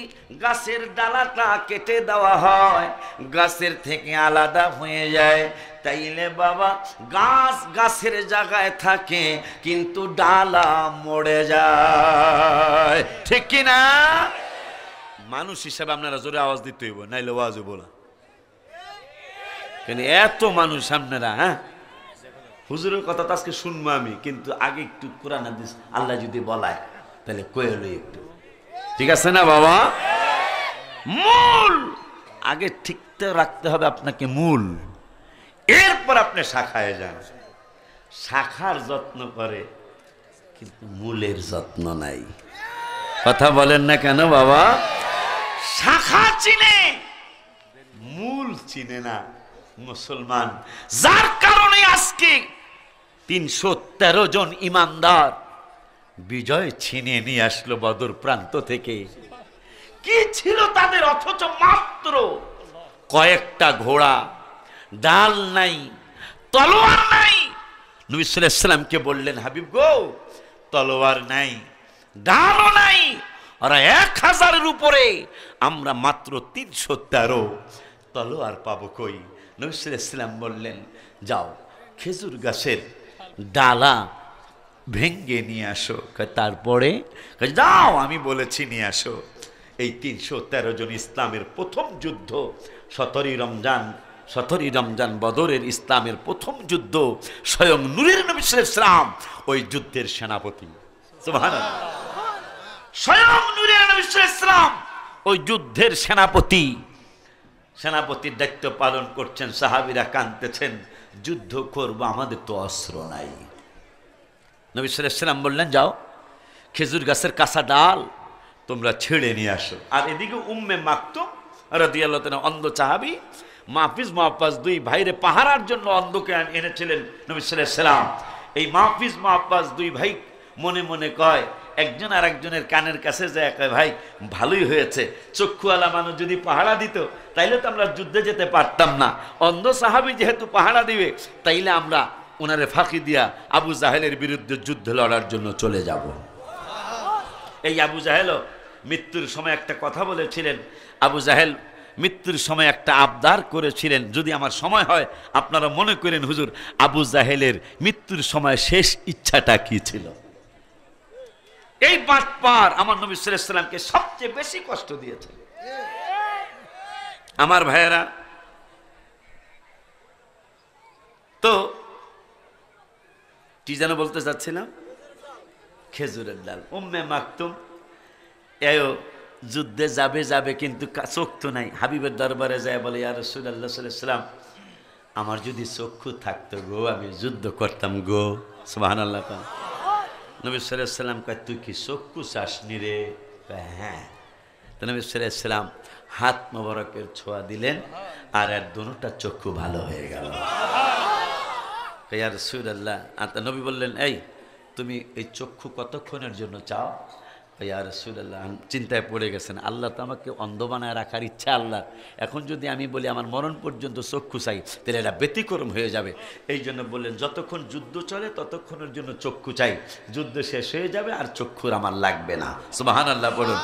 গাছের ডালাটা কেটে দেওয়া হয়, গাছের থেকে আলাদা হয়ে যায়, তাইলে বাবা গাছ গাছের জায়গায় থাকে কিন্তু ডালা মরে যায়, ঠিক কি না? মানুষ হিসাবে আপনারা জোরে আওয়াজ দিতে হইব, নাইলে আওয়াজ হইব না। কেন এত মানুষ আপনারা? হ্যাঁ, হুজুরের কথা তো আজকে শুনবো আমি, কিন্তু আগে একটু কোরআন হাদিস আল্লাহ যদি বলায় তাহলে কয়ে লই একটু, ঠিক আছে না বাবা? মূল আগে ঠিক রাখতে হবে আপনাকে, মূল, এরপর আপনি শাখায় যান। শাখার যত্ন করে কিন্তু মূলের যত্ন নাই, কথা বলেন না কেন বাবা? শাখা চিনে, মূল চিনে না মুসলমান। যার কারণে আজকে ৩১৩ জন ইমানদার বিজয় ছিনিয়ে নিয়ে আসলো বদর প্রান্ত থেকে। কি ছিল তাদের? অথচ মাত্র কয়েকটা ঘোড়া, ডাল নাই, তলোয়ার নাই। নবী সাল্লাল্লাহু আলাইহি ওয়াসাল্লামকে বললেন, হাবিব গো, তলোয়ার নাই, ডালও নাই, ওরা ১০০০-এর উপরে, আমরা মাত্র ৩১৩, তলোয়ার পাবো কই? নবী সাল্লাল্লাহু আলাইহি ওয়াসাল্লাম বললেন, যাও খেজুর গাছের ডালা ভেঙ্গে নিয়ে আসো। তারপরে যাও, আমি বলেছি নিয়ে আসো। এই ৩১৩ জন ইসলামের প্রথম যুদ্ধ, ১৭ই রমজান বদরের ইসলামের প্রথম যুদ্ধ। স্বয়ং নূরের নবী সাল্লাল্লাহু আলাইহি ওয়াসাল্লাম ওই যুদ্ধের সেনাপতি। সুবহানাল্লাহ, স্বয়ং নূরের নবী সাল্লাল্লাহু আলাইহি ওয়াসাল্লাম ওই যুদ্ধের সেনাপতির দায়িত্ব পালন করছেন। সাহাবীরা কাঁদতেছেন, যুদ্ধ করবো, আমাদের তো অস্ত্র নাই। নবী সাল্লাল্লাহু আলাইহি ওয়াসাল্লাম বললেন, যাও খেজুর গাছের কাঁচা ডাল তোমরা ছেড়ে নিয়ে আসো। আর এদিকে উম্মে মাকতুম রাদিয়াল্লাহু তাআলা, অন্ধ সাহাবী, মাহফিজ মুআফফাজ, দুই ভাইরে পাহারার জন্য অন্ধকে এনেছিলেন নবী সাল্লাল্লাহু আলাইহি ওয়াসাল্লাম। এই মাহফিজ মুআফফাজ দুই ভাই মনে মনে কয়, একজন আর একজনের কানের কাছে যায়, কয়, ভাই ভালোই হয়েছে, চক্ষুওয়ালা মানুষ যদি পাহারা দিত তাইলে তো আমরা যুদ্ধে যেতে পারতাম না। অন্ধ সাহাবী যেহেতু পাহারা দিবে, তাইলে আমরা ওনারে ফাঁকি দিয়া আবু জাহেলের বিরুদ্ধে যুদ্ধ লড়ার জন্য চলে যাব। এই আবু জাহেল মৃত্যুর সময় একটা কথা বলেছিলেন। আবু জাহেল মৃত্যুর সময় একটা আবদার করেছিলেন, যদি আমার সময় হয় আপনারা মনে করেন হুজুর আবু জাহেলের মৃত্যুর সময় শেষ ইচ্ছাটা কি ছিল? এই বাটপার আমার নবী সাল্লাল্লাহু আলাইহি ওয়াসাল্লামকে সবচেয়ে বেশি কষ্ট দিয়েছে। আমার ভাইয়েরা, তো কি যেন বলতে চাচ্ছিলাম, খেজুরের ডাল। উম্মে মাকতুম এও যুদ্ধে যাবে কিন্তু চোখ তো নাই। হাবিবের দরবারে যায়, বলে, ইয়া রাসূলুল্লাহ সাল্লাল্লাহু আলাইহি ওয়াসাল্লাম, আমার যদি চক্ষু থাকতো গো, আমি যুদ্ধ করতাম গো। সুবহানাল্লাহ। নবী সাল্লাল্লাহু আলাইহি ওয়াসাল্লাম কয়, তুই কি চক্ষু চাসনি রে? হ্যাঁ। তো নবী সাল্লাল্লাহু আলাইহি ওয়াসাল্লাম হাত মোবারকের ছোঁয়া দিলেন, আর এর দুটোটা চক্ষু ভালো হয়ে গেল। ইয়া রাসূলুল্লাহ, নবী বললেন, এই তুমি এই চক্ষু কতক্ষণের জন্য চাও? ইয়া রাসূলুল্লাহ, চিন্তায় পড়ে গেছেন, আল্লাহ তো আমাকে অন্ধ বানায় রাখার ইচ্ছা আল্লাহ, এখন যদি আমি বলি আমার মরণ পর্যন্ত চক্ষু চাই, তাহলে এটা ব্যতিক্রম হয়ে যাবে। এই জন্য বললেন, যতক্ষণ যুদ্ধ চলে ততক্ষণের জন্য চক্ষু চাই, যুদ্ধ শেষ হয়ে যাবে আর চক্ষুর আমার লাগবে না। সুবহানাল্লাহ বলুন।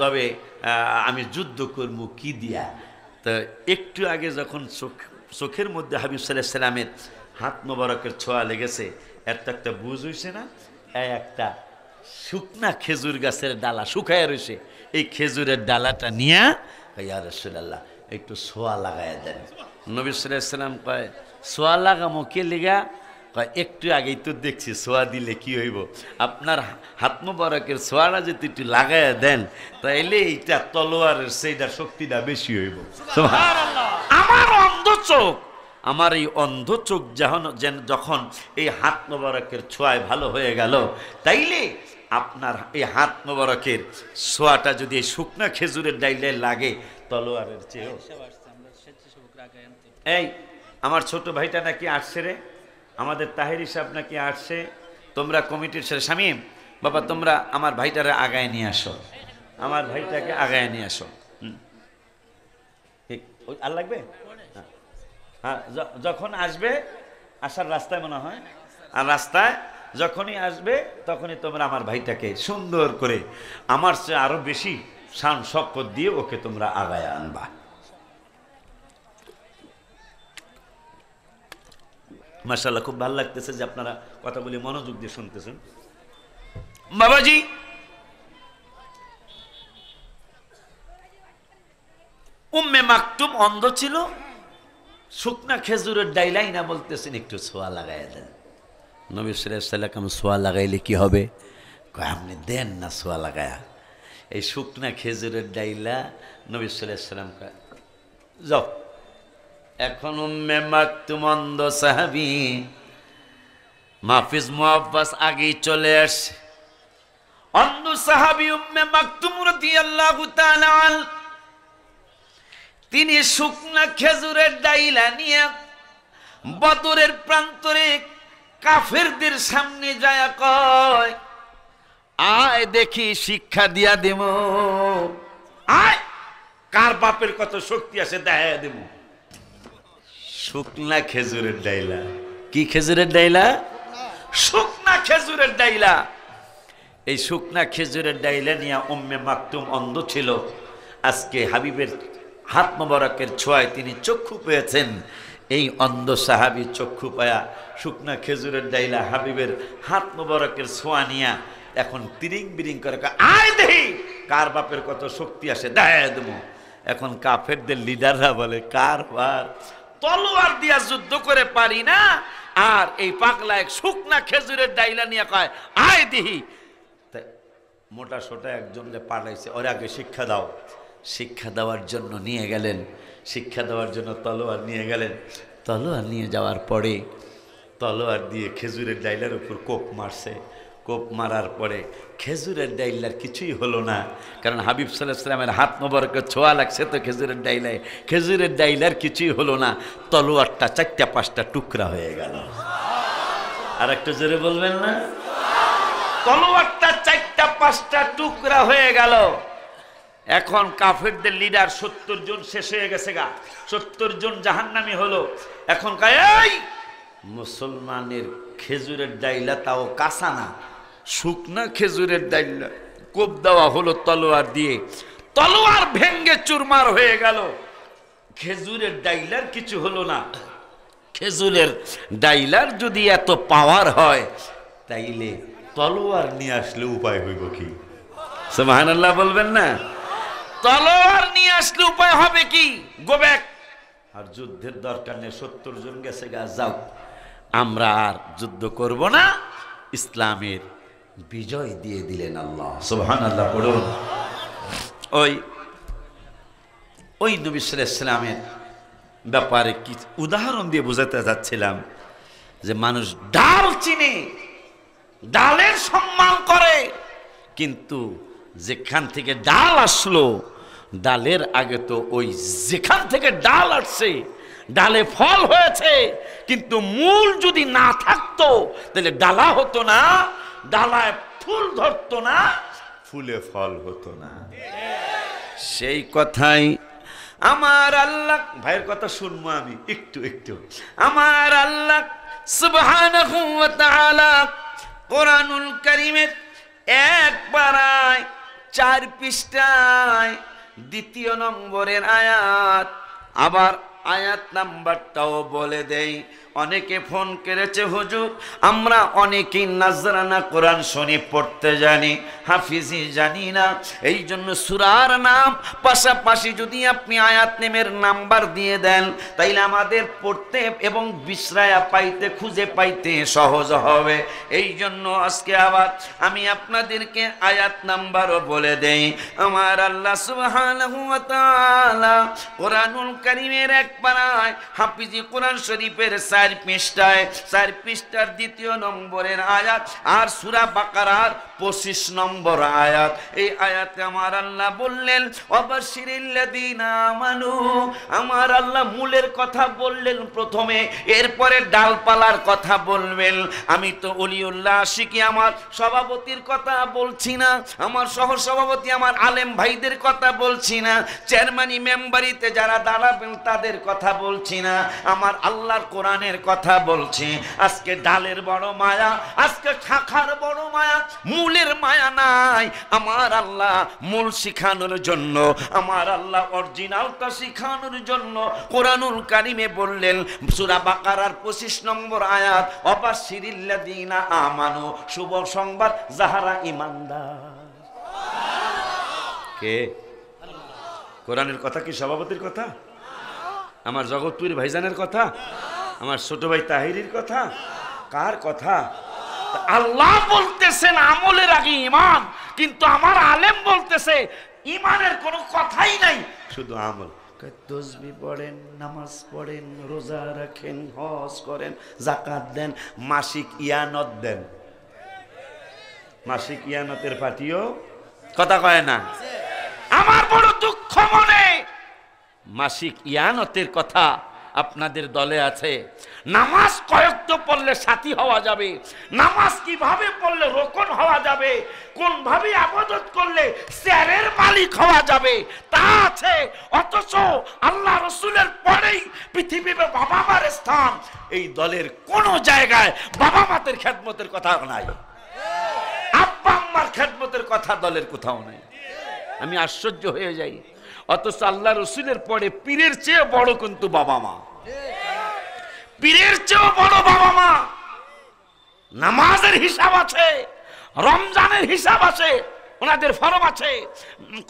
তবে আমি যুদ্ধ করবো কি দিয়া? তো একটু আগে যখন চোখের মধ্যে হাবিব সাল্লাল্লাহু আলাইহি ওয়াসাল্লামের হাত মোবারকের ছোঁয়া লেগেছে, এর তো একটা বুঝ হইছে না? একটা শুকনা খেজুর গাছের ডালা শুকায় রয়েছে, এই খেজুরের ডালাটা নিয়ে, ইয়া রাসূলুল্লাহ একটু ছোঁয়া লাগায় দেন। নবী সাল্লাল্লাহু আলাইহি ওয়াসাল্লাম কয়, ছোঁয়া লাগামো কে লিগা? কয়, একটু আগেই তো দেখছি ছোঁয়া দিলে কি হইব, আপনার হাত মোবারকের ছোঁয়াটা যদি একটু লাগায় দেন তাইলে এইটা তলোয়ারের সেইটা শক্তিটা বেশি হইব। সুবহানাল্লাহ। আমার অন্ধ চোখ, আমার এই অন্ধ চোখ যখন এই হাত মোবারকের ছোঁয়ায় ভালো হয়ে গেল, তাইলে আপনার এই হাত মোবারকের ছোঁয়াটা যদি এই শুকনা খেজুরের ডাইলে লাগে, তলোয়ারের চেয়েও। এই আমার ছোট ভাইটা নাকি আসছে রে, আমাদের তাহেরি সাহেব নাকি আসছে। তোমরা কমিটির সাথে শামীম বাবা, তোমরা আমার ভাইটারে আগায় নিয়ে আসো, আমার ভাইটাকে আগায় নিয়ে আসো। ঠিক ওই আর লাগবে? হ্যাঁ, যখন আসবে, আসার রাস্তায় মনে হয়, আর রাস্তায় যখনই আসবে তখনই তোমরা আমার ভাইটাকে সুন্দর করে আমার চেয়ে আরো বেশি শান শকত দিয়ে ওকে তোমরা আগায় আনবা। মাশাআল্লাহ, খুব ভালো লাগতেছে যে আপনারা কথাগুলি মনোযোগ দিয়ে শুনতেছেন। বাবাজি, উম্মে মাকতুম অন্ধ ছিল, শুকনা খেজুরের ডাইলাই না বলতেছেন একটু ছোঁয়া লাগাই দেন। নবী সাল্লাল্লাহু আলাইহি ওয়াসাল্লাম ছোঁয়া লাগাইলে কি হবে? আপনি দেন না ছোঁয়া লাগায়া। এই শুকনা খেজুরের ডাইলা নবী সাল্লাল্লাহু আলাইহি ওয়াসাল্লাম যাও। এখন উম্মে মাকতুম অন্ধ সাহাবী মাহফিজ মুআব্বাস আগেই চলে আসে। অন্ধ সাহাবী উম্মে মাকতুম রাদিয়াল্লাহু তাআলা আন, তিনি শুকনা খেজুরের ডাইলা নিয়ে বদরের প্রান্তরে কাফেরদের সামনে যায় কয়, আয় দেখি শিক্ষা দিয়া দেব, আয় কার বাপের কত শক্তি আছে দেখা দেব। শুকনা খেজুরের ডাইলা। কি খেজুরের ডাইলা? শুকনা খেজুরের ডাইলা। এই শুকনা খেজুরের ডাইলা নিয়ে উম্মে মাকতুম অন্ধ ছিল, আজকে হাবিবের হাত মোবারকের ছোঁয়ায় তিনি চক্ষু পেয়েছেন। এই অন্ধ সাহাবী চক্ষু পায়া শুকনা খেজুরের ডাইলা হাবিবের হাত মোবারকের ছোঁয়া নিয়া এখন তিরিং বিরিং করে, আয় দেখি কার বাপের কত শক্তি আসে দেখা দেবো। এখন কাফেরদের লিডাররা বলে, কার বার তলোয়ার দিয়া যুদ্ধ করে পারি না, আর এই পাগলা এক শুকনা খেজুরের ডাইলা নিয়ে কয় আয় দিহি। মোটা সোটা একজনকে পাঠাইছে, ওর আগে শিক্ষা দাও। শিক্ষা দেওয়ার জন্য নিয়ে গেলেন, শিক্ষা দেওয়ার জন্য তলোয়ার নিয়ে গেলেন। তলোয়ার নিয়ে যাওয়ার পরে তলোয়ার দিয়ে খেজুরের ডাইলার উপর কোপ মারছে। কোপ মারার পরে খেজুরের ডাইলার কিছুই হলো না, কারণ হাবিব সাল্লাল্লাহু আলাইহি ওয়াসাল্লামের হাত মোবারকের ছোঁয়া লাগছে তো খেজুরের ডাইলায়। খেজুরের ডাইলার কিছুই হলো না, তলোয়ারটা 4-5টা টুকরা হয়ে গেল। আর একটু জোরে বলবেন না? তলোয়ারটা 4-5টা টুকরা হয়ে গেল। এখন কাফেরদের লিডার 70 জন শেষ হয়ে গেছে গা, 70 জন জাহান্নামী হলো। এখন এই মুসলমানের খেজুরের ডাইলা, তাও কাঁচা না, শুকনা খেজুরের ডাইলা কোপ দেওয়া হলো তলোয়ার দিয়ে। তলোয়ার ভেঙ্গে চুরমার হয়ে গেল, খেজুরের ডাইলার কিছু হলো না। খেজুরের ডাইলার যদি এত পাওয়ার হয়, তাইলে তলোয়ার নিয়ে আসলে উপায় হইব কি? সুবহানাল্লাহ বলবেন না? তলোয়ার নিয়ে আসলে উপায় হবে কি? Go back. আর যুদ্ধের দরকার নেই, 70 জন গেছে গা, যাও আমরা আর যুদ্ধ করব না। ইসলামের বিজয় দিয়ে দিলেন আল্লাহ। সুবহানাল্লাহ পড়ুন। ওই নবী সাল্লাল্লাহু আলাইহি ওয়াসাল্লামের ব্যাপারে কি উদাহরণ দিয়ে বোঝাতে যাচ্ছিলাম যে মানুষ ডাল চিনে, ডালের সম্মান করে, কিন্তু যেখান থেকে ডাল আসলো, ডালের আগে তো ওই যেখান থেকে ডাল আসছে ডালে ফল হয়েছে, কিন্তু মূল যদি না থাকতো তাহলে ডালা হতো না, ডালায় ফুল ধরতো না, ফুলে ফল হতো না। সেই কথাই আমার আল্লাহ, ভাইয়ের কথা শুনবো আমি একটু একটু। আমার আল্লাহ সুবহানাহু ওয়া তাআলা কোরআনুল কারীমের এক পারায় 4 পৃষ্ঠায় 2 নম্বরের আয়াত, আবার আয়াত নাম্বারটাও বলে দেই। অনেকে ফোন করেছে, হুজুর আমরা অনেকেই নাজরানা কোরআন শরীফ পড়তে জানি, হাফিজি জানি না, এই জন্য সূরার নাম পাশাপাশি যদি আপনি আয়াত নেমের নাম্বার দিয়ে দেন তাইলে আমাদের পড়তে এবং বিশ্রায়া পাইতে, খুঁজে পাইতে সহজ হবে। এই জন্য আজকে আবার আমি আপনাদেরকে আয়াত নাম্বারও বলে দেই। আমার আল্লাহ সুবহানাহু ওয়া তাআলা কোরআনুল কারীমের এক পারায় হাফিজি কোরআন শরীফের 4 পৃষ্ঠায় 4 পৃষ্ঠার 2 নম্বরের আয়াত আর সূরা বাকারার 25 নম্বর আয়াত। এই আয়াতে আমার আল্লাহ বললেন ওয়াবাশশিরিল্লাযীনা আমানু, আমার আল্লাহ মূলের কথা বললেন প্রথমে, এরপরে ডালপালার কথা বলবেন। আমি তো ওলিউল্লাহ আশিকি আমার সভাপতির কথা বলছি না, আমার সহ সভাপতি আমার আলেম ভাইদের কথা বলছি না, চেয়ারম্যানি মেম্বারিতে যারা দাঁড়াবেন তাদের কথা বলছি না, আমার আল্লাহর কোরআনের কথা বলছি। আজকে ডালের বড় মায়া, আজকে শাখার বড় মায়া, মূলের মায়া নাই। আমার আল্লাহ মূল শিখানোর জন্য, আমার আল্লাহ অরিজিনালটা শিখানোর জন্য কোরআনুল কারিমে বললেন সূরা বাকারার 25 নম্বর আয়াত ওয়াবাশশিরিল্লাযীনা আমানু, শুভ সংবাদ যাহারা ঈমানদার। কে? কোরআনের কথা কি সভাপতির কথা? আমার জগৎপুর ভাইজানের কথা? আমার ছোট ভাই তাহিরির কথা? কার কথা? আল্লাহ বলতেছেন আমলের আগে ঈমান, কিন্তু আমার আলেম বলতেছে ঈমানের কোনো কথাই নাই, শুধু আমল। তসবিহ পড়েন, নামাজ পড়েন, রোজা রাখেন, হজ করেন, যাকাত দেন, মাসিক ইয়ানত দেন। মাসিক ইয়ানতের পার্টিও কথা কয় না। আমার বড় দুঃখ মনে, মাসিক ইয়ানতের কথা আপনাদের দলে আছে। নামাজ কয়েকটা পড়লে সাথী হওয়া যাবে, নামাজ কিভাবে পড়লে রোকন হওয়া যাবে, কোন ভাবে ইবাদত করলে চেয়ারের মালিক হওয়া যাবে তা আছে। অথচ আল্লাহ রাসূলের পরেই পৃথিবীতে বাবা মার স্থান। এই দলের কোন জায়গায় বাবা মাতের খেদমতের কথা নাই, আব্বা আম্মার খেদমতের কথা দলের কোথাও নাই। আমি আশ্চর্য হয়ে যাই। অথচ আল্লাহ রাসূলের পরে পীরের চেয়ে বড় কিন্তু বাবা মা, পীরের চেয়েও বড় বাবা মা। নামাজের হিসাব আছে, রমজানের হিসাব আছে, ওনাদের ফরজ আছে,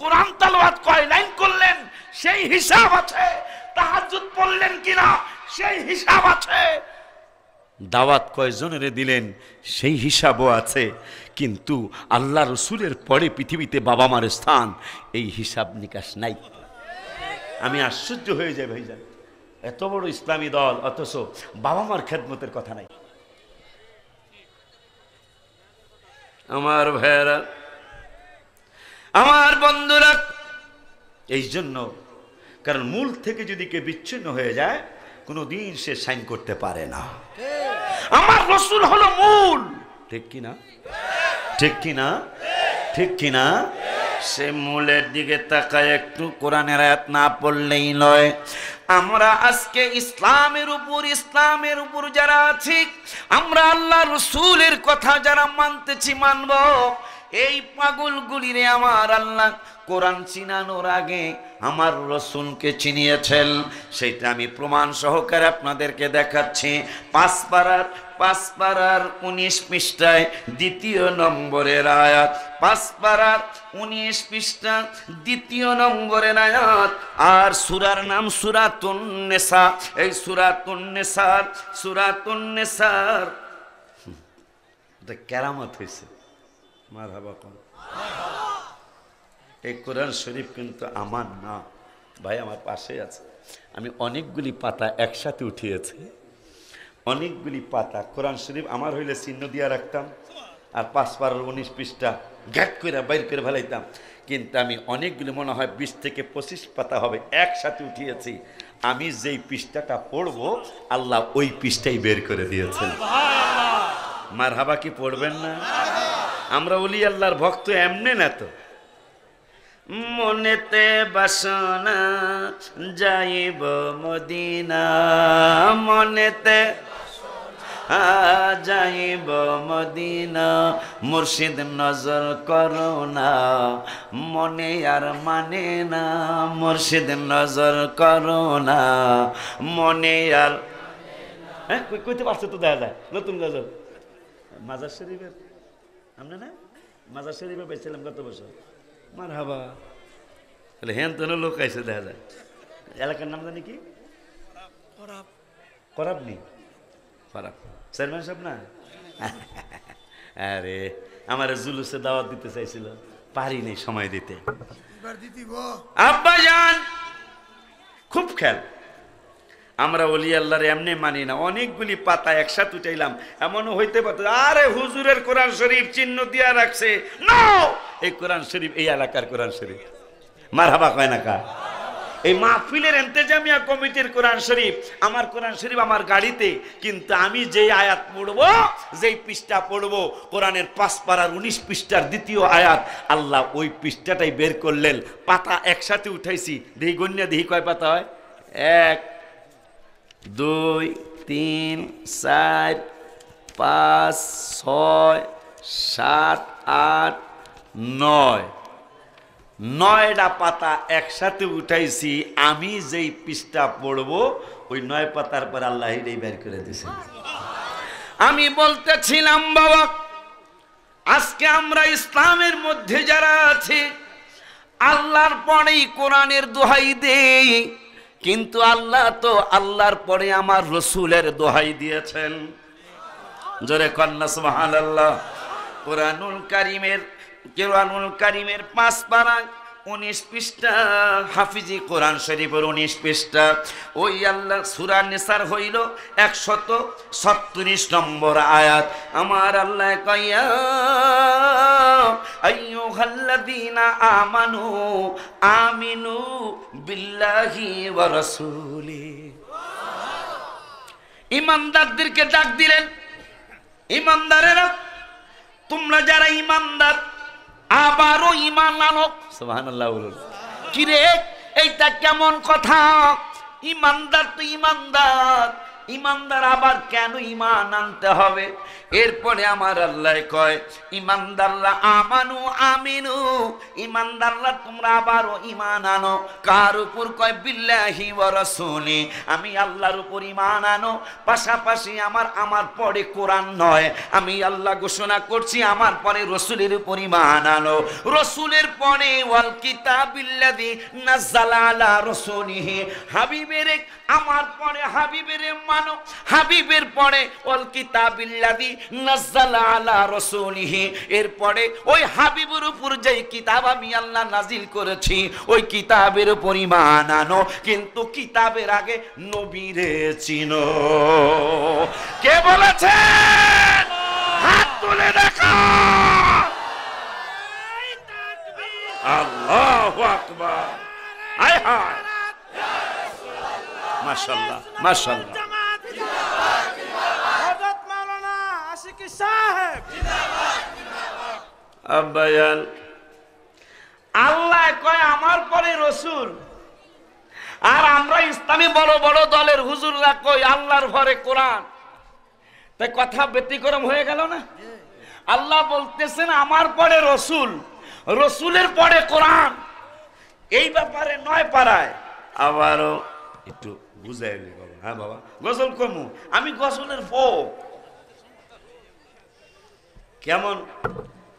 কোরআন তেলাওয়াত কয় লাইন করলেন সেই হিসাব আছে, তাহাজ্জুদ পড়লেন কিনা সেই হিসাব আছে, দাওয়াত কয়জনের দিলেন সেই হিসাবও আছে। কিন্তু আল্লাহ রাসূলের পরে পৃথিবীতে বাবা মার স্থান, এই হিসাব নিকাশ নাই। আমি আশ্চর্য হয়ে যাই ভাইজান, এত বড় ইসলামী দল অথচ বাবা মার খেদমতের কথা নাই। আমার ভাইয়েরা, আমার বন্ধুরা, এই জন্য, কারণ মূল থেকে যদি কে বিচ্ছিন্ন হয়ে যায় কোনোদিন সে সাইন করতে পারে না। আমার রাসূল হলো মূল, ঠিক কিনা? ঠিক কিনা? ঠিক কিনা? সে মূলের দিকে তাকায় একটু, কোরআনের আয়াত না পড়লেই নয়। আমরা আজকে ইসলামের উপর যারা আছি, আমরা আল্লাহ রাসূলের কথা যারা মানতেছি, মানব। এই পাগলগুলিরে আমার আল্লাহ কোরআন চিনানোর আগে আমার রাসূলকে চিনিয়েছেন, সেটা আমি প্রমাণ সহকারে আপনাদেরকে দেখাচ্ছি। 5 পারার 19 পৃষ্ঠায় 2 নম্বরের আয়াত, 5 পারার 19 পৃষ্ঠা 2 নম্বরের আয়াত। আর সূরার নাম সূরাতুন নিসা। এই সূরাতুন নিসার এটা কেরামত হয়েছে। মারহাবা কোন? এই কোরআন শরীফ কিন্তু আমার না ভাই, আমার পাশে আছে। আমি অনেকগুলি পাতা একসাথে উঠিয়েছি, অনেকগুলি পাতা কোরআন শরীফ আমার হইলে চিহ্ন দিয়া রাখতাম, আর 5 পারার 19 পৃষ্ঠা গ্যাট করে বাইর করে ফেলাইতাম। কিন্তু আমি অনেকগুলি, মনে হয় 20 থেকে 25 পাতা হবে, একসাথে উঠিয়েছি। আমি যেই পৃষ্ঠাটা পড়ব আল্লাহ ওই পৃষ্ঠাই বের করে দিয়েছেন। মারহাবা কি পড়বেন না? আমরা ওলি আল্লাহর ভক্ত এমনি না তো। মনেতে বাসনা যাইব মদিনা, মনেতে যাইব মদিনা, মুর্শিদ নজর করো না, মনে আর মানে না, মুর্শিদ নজর করো না, মনে আর। হ্যাঁ, কইতে পারছো তো, দেখা যায় নতুন গজল মাজার শরীফের। আমরা না মাজার শরীফে পেয়েছিলাম গত বছর। মারহাবা। তাহলে হ্যান তো লোক আইসে, দেখা যায়। এলাকার নাম জানি কি? করাবনি। খারাপ চেয়ারম্যান সাহেব না? আরে আমার জুলুসে দাওয়াত দিতে চাইছিল, পারি নাই সময় দিতে। আব্বা জান খুব খেয়াল, আমরা ওলি আল্লাহর এমনি মানি না, অনেকগুলি পাতা একসাথে উঠাইলাম, এমনও হইতে পারত আরে হুজুরের কোরআন শরীফ চিহ্ন দিয়া রাখছে, নো এই কোরআন শরীফ এই এলাকার কোরআন শরীফ। মারহাবা কয় না কা? এই মাহফিলের ইন্তেজামিয়া কমিটির কোরআন শরীফ, আমার কোরআন শরীফ আমার গাড়িতে, কিন্তু আমি যেই আয়াত পড়বো, যেই পৃষ্ঠা পড়বো, কোরআনের 5 পারার 19 পৃষ্ঠার দ্বিতীয় আয়াত, আল্লাহ ওই পৃষ্ঠাটাই বের করলেন, পাতা একসাথে উঠাইছি, দেহি গণ্যা দেহি কয় পাতা হয়, 1 2 3 4 5 6 7 8 9, 9টা পাতা একসাথে উঠাইছি। আমি যেই পৃষ্ঠা পড়বো ওই 9 পাতার পর আল্লাহ এটাই বের করে দিয়েছেন। আমি বলতেছিলাম বাবা, আজকে আমরা ইসলামের মধ্যে যারা আছি আল্লাহর পরেই কোরআনের দোহাই দেই, কিন্তু আল্লাহ তো আল্লাহর পরে আমার রসুলের দোহাই দিয়েছেন। জোরে কন্যা সুবহানাল্লাহ। কোরআনুল কারীমের 5 পারা 19 পৃষ্ঠা, হাফিজি কোরআন শরীফের 19 পৃষ্ঠা, ওই আল্লাহ সূরা নিসার হইল 137 নম্বর আয়াত। আমার আল্লাহ কইয়া আইয়ুহাল্লাযীনা আমানু আমিনু বিল্লাহি ওয়া রাসূলিহি, ঈমানদারদেরকে ডাক দিলেন, ঈমানদারেরা তোমরা যারা ঈমানদার আবারও ঈমান আনো। সুবহানাল্লাহ বলুন। কি রে এইটা কেমন কথা? ঈমানদার তো ঈমানদার, ঈমানদার আবার কেন ঈমান আনতে হবে? এরপরে আমার আল্লাহ কয় ঈমানদাররা আমানু আমিনু, ঈমানদাররা তোমরা আবারও ঈমান আনো। কার উপর? কয় বিল্লাহি ওয়া রাসূলি, আমি আল্লাহর উপর ঈমান আনো। পাশাপাশি আমার পরে কোরআন নয়, আমি আল্লাহ ঘোষণা করছি আমার পরে রাসূলের উপর ঈমান আনো। রাসূলের পরে ওয়াল কিতাবিল্লাযী নাযালা আলা রাসূলিহি, হাবিবের আমার পরে হাবিবের মানো, হাবিবের পরে ওয়াল কিতাবিল্লাযী নাযালা আলা রাসূলিহি, এরপরে ওই হাবিবের উপর যেই কিতাব আমি আল্লাহ নাজিল করেছি ওই কিতাবের উপর ঈমান আনো। কিন্তু কিতাবের আগে নবীরে চিনো। কে বলেছে? হাত তুলে দেখা। আল্লাহু আকবার। হায় হায়, মাশাআল্লাহ মাশাআল্লাহ। আব্বায়াল আল্লাহ কয় আমার পরে রসুল, আর আমরা ইসলামী বড় বড় দলের হুজুররা কই আল্লাহর পরে কোরআন। তাই কথা ব্যতিক্রম হয়ে গেল না? আল্লাহ বলতেছেন আমার পরে রসুল, রসুলের পরে কোরআন। এই ব্যাপারে 9 পারায় আবারও একটু বুঝাই বাবা। হ্যাঁ বাবা, গজল কমু, আমি গজলের ফোক। কেমন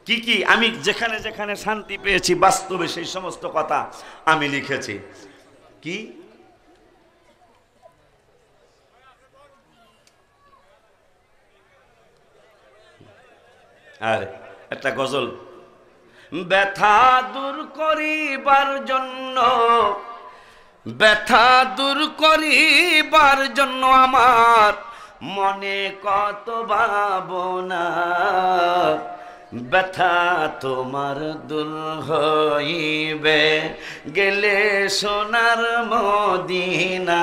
কি কি আমি যেখানে যেখানে শান্তি পেয়েছি বাস্তবে সেই সমস্ত কথা আমি লিখেছি। কি আরে একটা গজল, ব্যথা দূর করিবার জন্য, ব্যথা দূর করিবার জন্য আমার মনে কত ভাবনা, ব্যথা তোমার দূর হইবে গেলে সোনার মদিনা,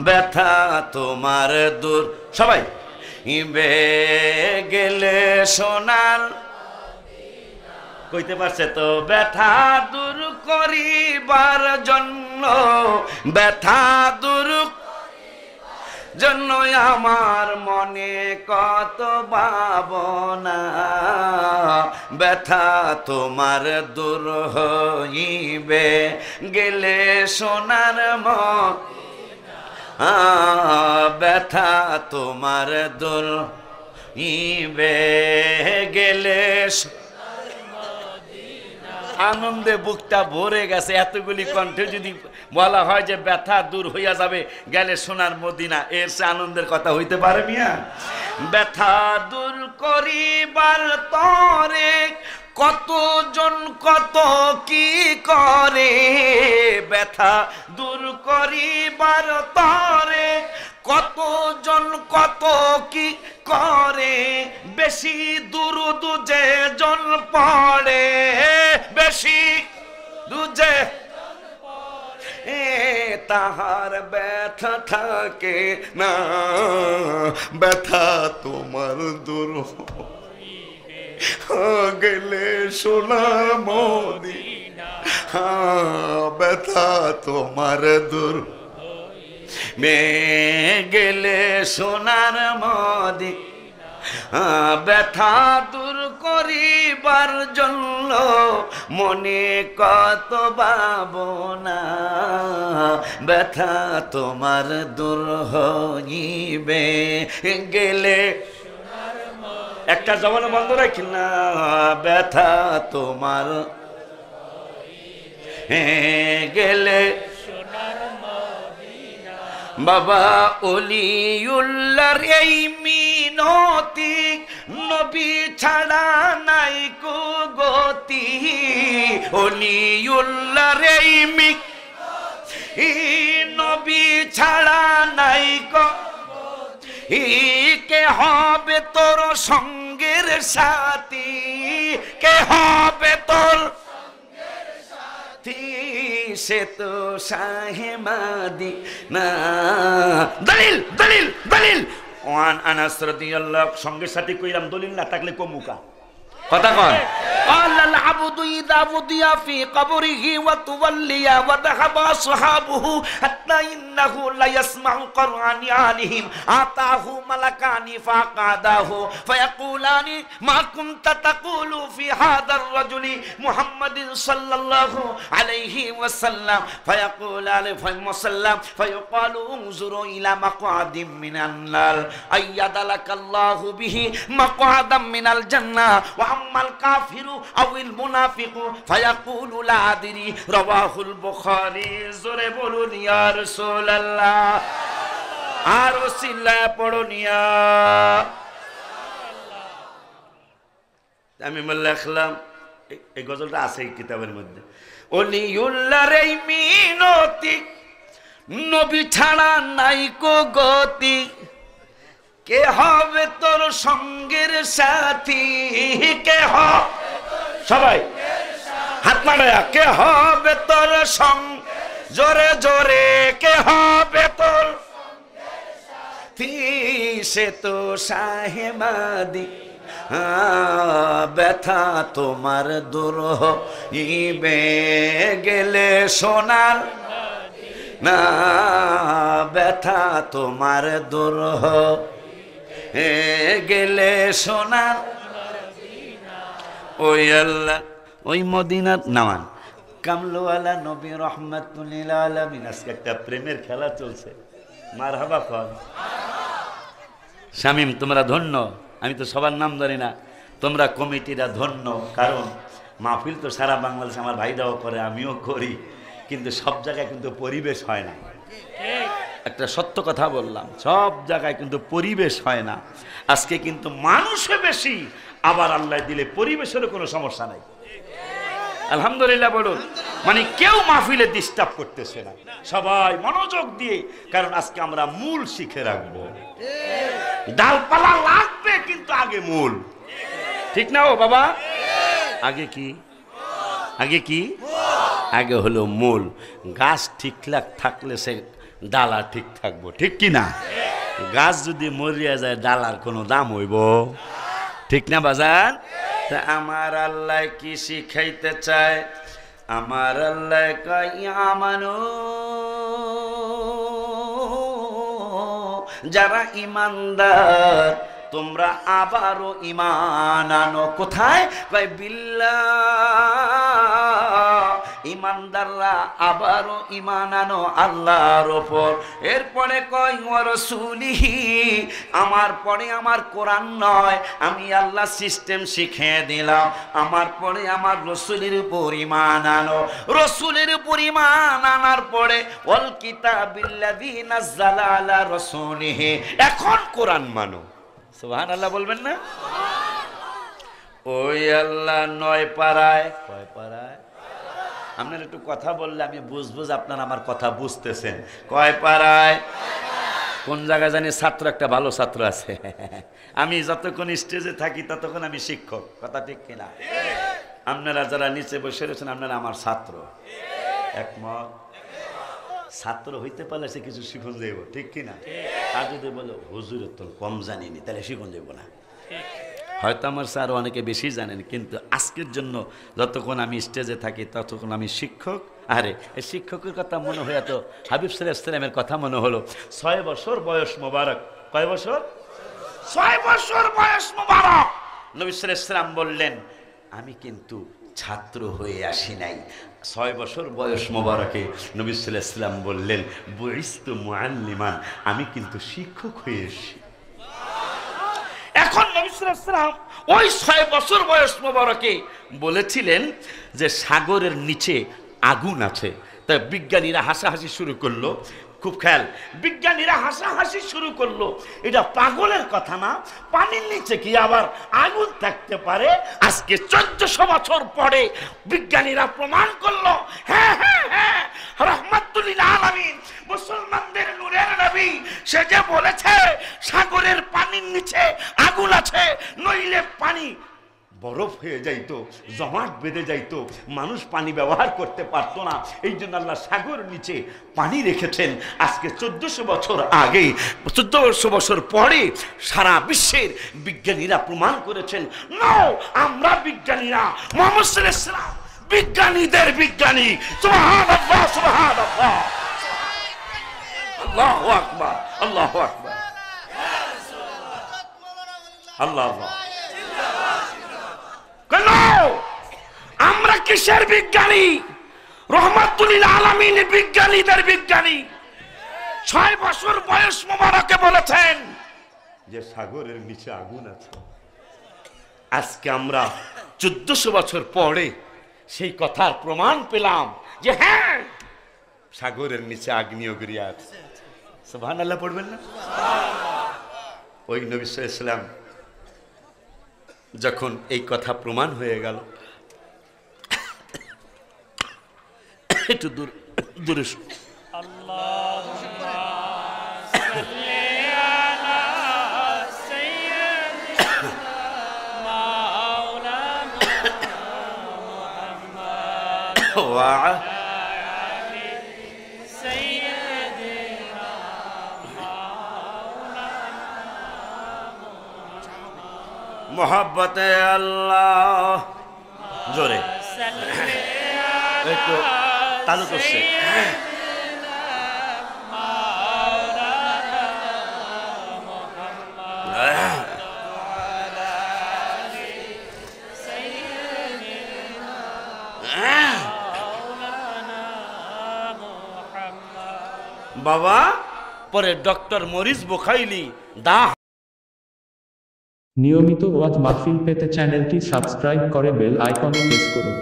ব্যথা তোমার দূর সবাই ইবে গেলে সোনার, কইতে পারছে তো? ব্যথা দূর করিবার জন্য, ব্যথা দূর জন্য আমার মনে কত ভাবনা, ব্যথা তোমার দূর হইবে গেলে সোনার মদিনা, ব্যথা তোমার দূর হইবে গেলে। আনন্দে বুকটা ভরে গেছে। এতগুলি কণ্ঠে যদি বলা হয় যে ব্যথা দূর হইয়া যাবে গেলে সোনার মদিনা, এর সে আনন্দের কথা হইতে পারে মিয়া? ব্যথা দূর করিবার তরে কতজন কত কি করে ব্যথা দূর করিবার তরে, কতজন কত কি করে বেশি দুরুদ যে জন পড়ে, বেশি দুজে তাহার ব্যথা থাকে না, ব্যথা তোমার দূর গেলে সোনার মদিনা, ব্যথা তোমার দূর গেলে সোনার মদিনা, ব্যথা দূর করিবার জন্য মনে কত ভাবনা, ব্যথা তোমার দূর হইবে গেলে, একটা জবান বন্ধ রাখি না, ব্যথা তোমার গেলে বাবা অলিউল্লাহর এই মিনতি, নবী ছাড়া নাই কো গতি, অলিউল্লাহর এই নবী ছাড়া নাই কো, কে হবে তোর সঙ্গের সাথী, কে হবে তোর সে তো শাহে মদিনা। দলিল দলিল দলিল ওয়ান আনাস রাদিয়াল্লাহু, সঙ্গের সাথে কইলাম দলিল না থাকলে কমুকা কথা কন। قال العبد إذا وضع في قبره وتولي وذهب أصحابه حتى إنه لا يسمع قرآن عليهم آتاه ملكان فقعداه فيقولان ما كنت تقول في هذا الرجل محمد صلى الله عليه وسلم، فيقولان فيقال انظروا إلى مقعد من النار أيد لك الله به مقعدا من الجنة، وأما الكافر أو المنافق فيقول لا أدري، رواه البخاري। জোরে বলুন ইয়া রাসূলুল্লাহ, আর ওসিলা পড়ুন ইয়া। আমি লিখলাম এই গজলটা আছে এই কিতাবের মধ্যে, অলিউল্লাহর এই মিনতি, নবী ছাড়া নাই কো গতি, কে হবে তোর সঙ্গের সাথী, কে হবে সবাই হাত মারায়া, কে হবে তোর সঙ্গ, জোরে জোরে কে হবে তোর, সে তো শাহে মদিনা, ব্যথা তোমার দূর হইবে গেলে সোনার না, ব্যথা তোমার দূর গেলে সোনার, ওই আল্লাহ ওই মদিনার নামান কামলওয়ালা নবী রহমাতুল লিল আলামিন। আজকে একটা প্রেমের খেলা চলছে, মারহাবা কর। শামীম তোমরা ধন্য, আমি তো সবার নাম জানি না, তোমরা কমিটিরা ধন্য, কারণ মাহফিল তো সারা বাংলাদেশে আমার ভাইরাও করে, আমিও করি, কিন্তু সব জায়গায় কিন্তু পরিবেশ হয় না। একটা সত্য কথা বললাম, সব জায়গায় কিন্তু পরিবেশ হয় না। আজকে কিন্তু মানুষে বেশি, আবার আল্লাহ দিলে পরিবেশেরও কোনো সমস্যা নাই। আলহামদুলিল্লাহ বলুন, মানে কেউ মাহফিলে ডিস্টার্ব করতেছে না, সবাই মনোযোগ দিয়ে, কারণ আজকে আমরা মূল শিখে রাখবো। ডালপালা লাগবে কিন্তু আগে মূল, ঠিক না ও বাবা? আগে কি? আগে কি? আগে হলো মূল। গাছ ঠিকঠাক থাকলে সে ডালা ঠিক থাকবো, ঠিক কি না? গাছ যদি মরিয়া যায় ডালার কোনো দাম হইব, ঠিক না বাজান? তা আমার আল্লাহ কি শিখাইতে চায়? আমার আল্লাহ কয় আমানু, যারা ইমানদার তোমরা আবারও ঈমান আনো। কোথায়? কয় বিল্লাহ, ইমানদাররা আবারও ঈমান আনো আল্লাহর উপর। এরপরে কয় ওয়া রাসূলিহি, আমার পরে আমার কোরআন নয়, আমি আল্লাহ সিস্টেম শিখিয়ে দিলাম, আমার পরে আমার রসুলের উপর ঈমান আনো। রসুলের উপর ঈমান আনার পরে ওয়াল কিতাবিল্লাযী নাযালা আলা রাসূলিহি, এখন কোরআন মানো। সুবহানাল্লাহ বলবেন না? ওই আল্লাহ 9 পাড়ায়, কয় পাড়ায়? আপনার একটু কথা বললে আমি বুঝবো যে আপনার আমার কথা বুঝতেছেন। কয় পাড়ায়? কোন জায়গায় জানি ছাত্র, একটা ভালো ছাত্র আছে। আমি যতক্ষণ স্টেজে থাকি ততক্ষণ আমি শিক্ষক, কথা ঠিক কিনা? আপনারা যারা নিচে বসে রয়েছেন আপনারা আমার ছাত্র, একমত? ছাত্র হইতে পারলে সে কিছু শিখন যাইব, ঠিক কিনা? আর যদি বলো হুজুরের তো কম জানিনি, তাহলে শিখন যাইব না। হয়তো আমার স্যার অনেকে বেশি জানেন, কিন্তু আজকের জন্য যতক্ষণ আমি স্টেজে থাকি ততক্ষণ আমি শিক্ষক। আরে এই শিক্ষকের কথা মনে হয়, তো হাবিব সাল্লাল্লাহু আলাইহি ওয়াসাল্লামের কথা মনে হলো। 6 বছর বয়স মোবারক। কয় বছর? 6 বছর বয়স মোবারক। নবী সাল্লাল্লাহু আলাইহি ওয়াসাল্লাম বললেন, আমি কিন্তু ছাত্র হয়ে আসি নাই। 6 বছর বয়স মোবারকে নবী সাল্লাল্লাহু আলাইহি ওয়াসাল্লাম বললেন, বুইস্তু মুআল্লিমান, আমি কিন্তু শিক্ষক হয়ে এসেছি। এখন নবী সাল্লাল্লাহু আলাইহি ওয়াসাল্লাম ওই 6 বছর বয়স মোবারকে বলেছিলেন যে সাগরের নিচে আগুন আছে। তাই বিজ্ঞানীরা হাসাহাসি শুরু করলো। খুব খেয়াল, বিজ্ঞানীরা হাসাহাসি শুরু করলো, এটা পাগলের কথা না, পানির নিচে কি আবার আগুন থাকতে পারে? আজকে 1400 বছর পরে বিজ্ঞানীরা প্রমাণ করলো, হ্যাঁ হ্যাঁ হ্যাঁ, রাহমাতুল লিল আলামিন, মুসলমানদের নূরের নবী, সে যে বলেছে সাগরের পানির নিচে আগুন আছে, নইলে পানি বরফ হয়ে যাইতো, জমাট বেঁধে যাইতো, মানুষ পানি ব্যবহার করতে পারতো না। এই জন্য আল্লাহ সাগর নিচে পানি রেখেছেন। আজকে 1400 বছর আগে, 1400 বছর পরে সারা বিশ্বের বিজ্ঞানীরা প্রমাণ করেছেন, নাও আমরা বিজ্ঞানীরা, মুহাম্মদ সাল্লাল্লাহু আলাইহি ওয়াসাল্লাম বিজ্ঞানীদের বিজ্ঞানী। সুবহানাল্লাহ, সুবহানাল্লাহ, আল্লাহু আকবার, আল্লাহু আকবার, আল্লাহ। কেন আমরা কিসের বিজ্ঞানী? রাহমাতুল লিল আলামিনের বিজ্ঞানীদের বিজ্ঞানী। 6 বছর বয়স মোবারকে বলেছেন যে সাগরের নিচে আগুন আছে। আজকে আমরা 1400 বছর পরে সেই কথার প্রমাণ পেলাম যে হ্যাঁ, সাগরের নিচে আগ্নেয়গিরি আছে। সুবহানাল্লাহ পড়বেন না? ওই নবী সাল্লাল্লাহু আলাইহি ওয়াসাল্লাম যখন এই কথা প্রমাণ হয়ে গেল, একটু দূরে মোহাব্বতে আল্লাহ, জোরে একটু তালু করছে। বাবা পরে ডক্টর মরিস বুখাইলি দা। নিয়মিত ওয়াজ মাহফিল পেতে চ্যানেলটি সাবস্ক্রাইব করে বেল আইকনে প্রেস করুন।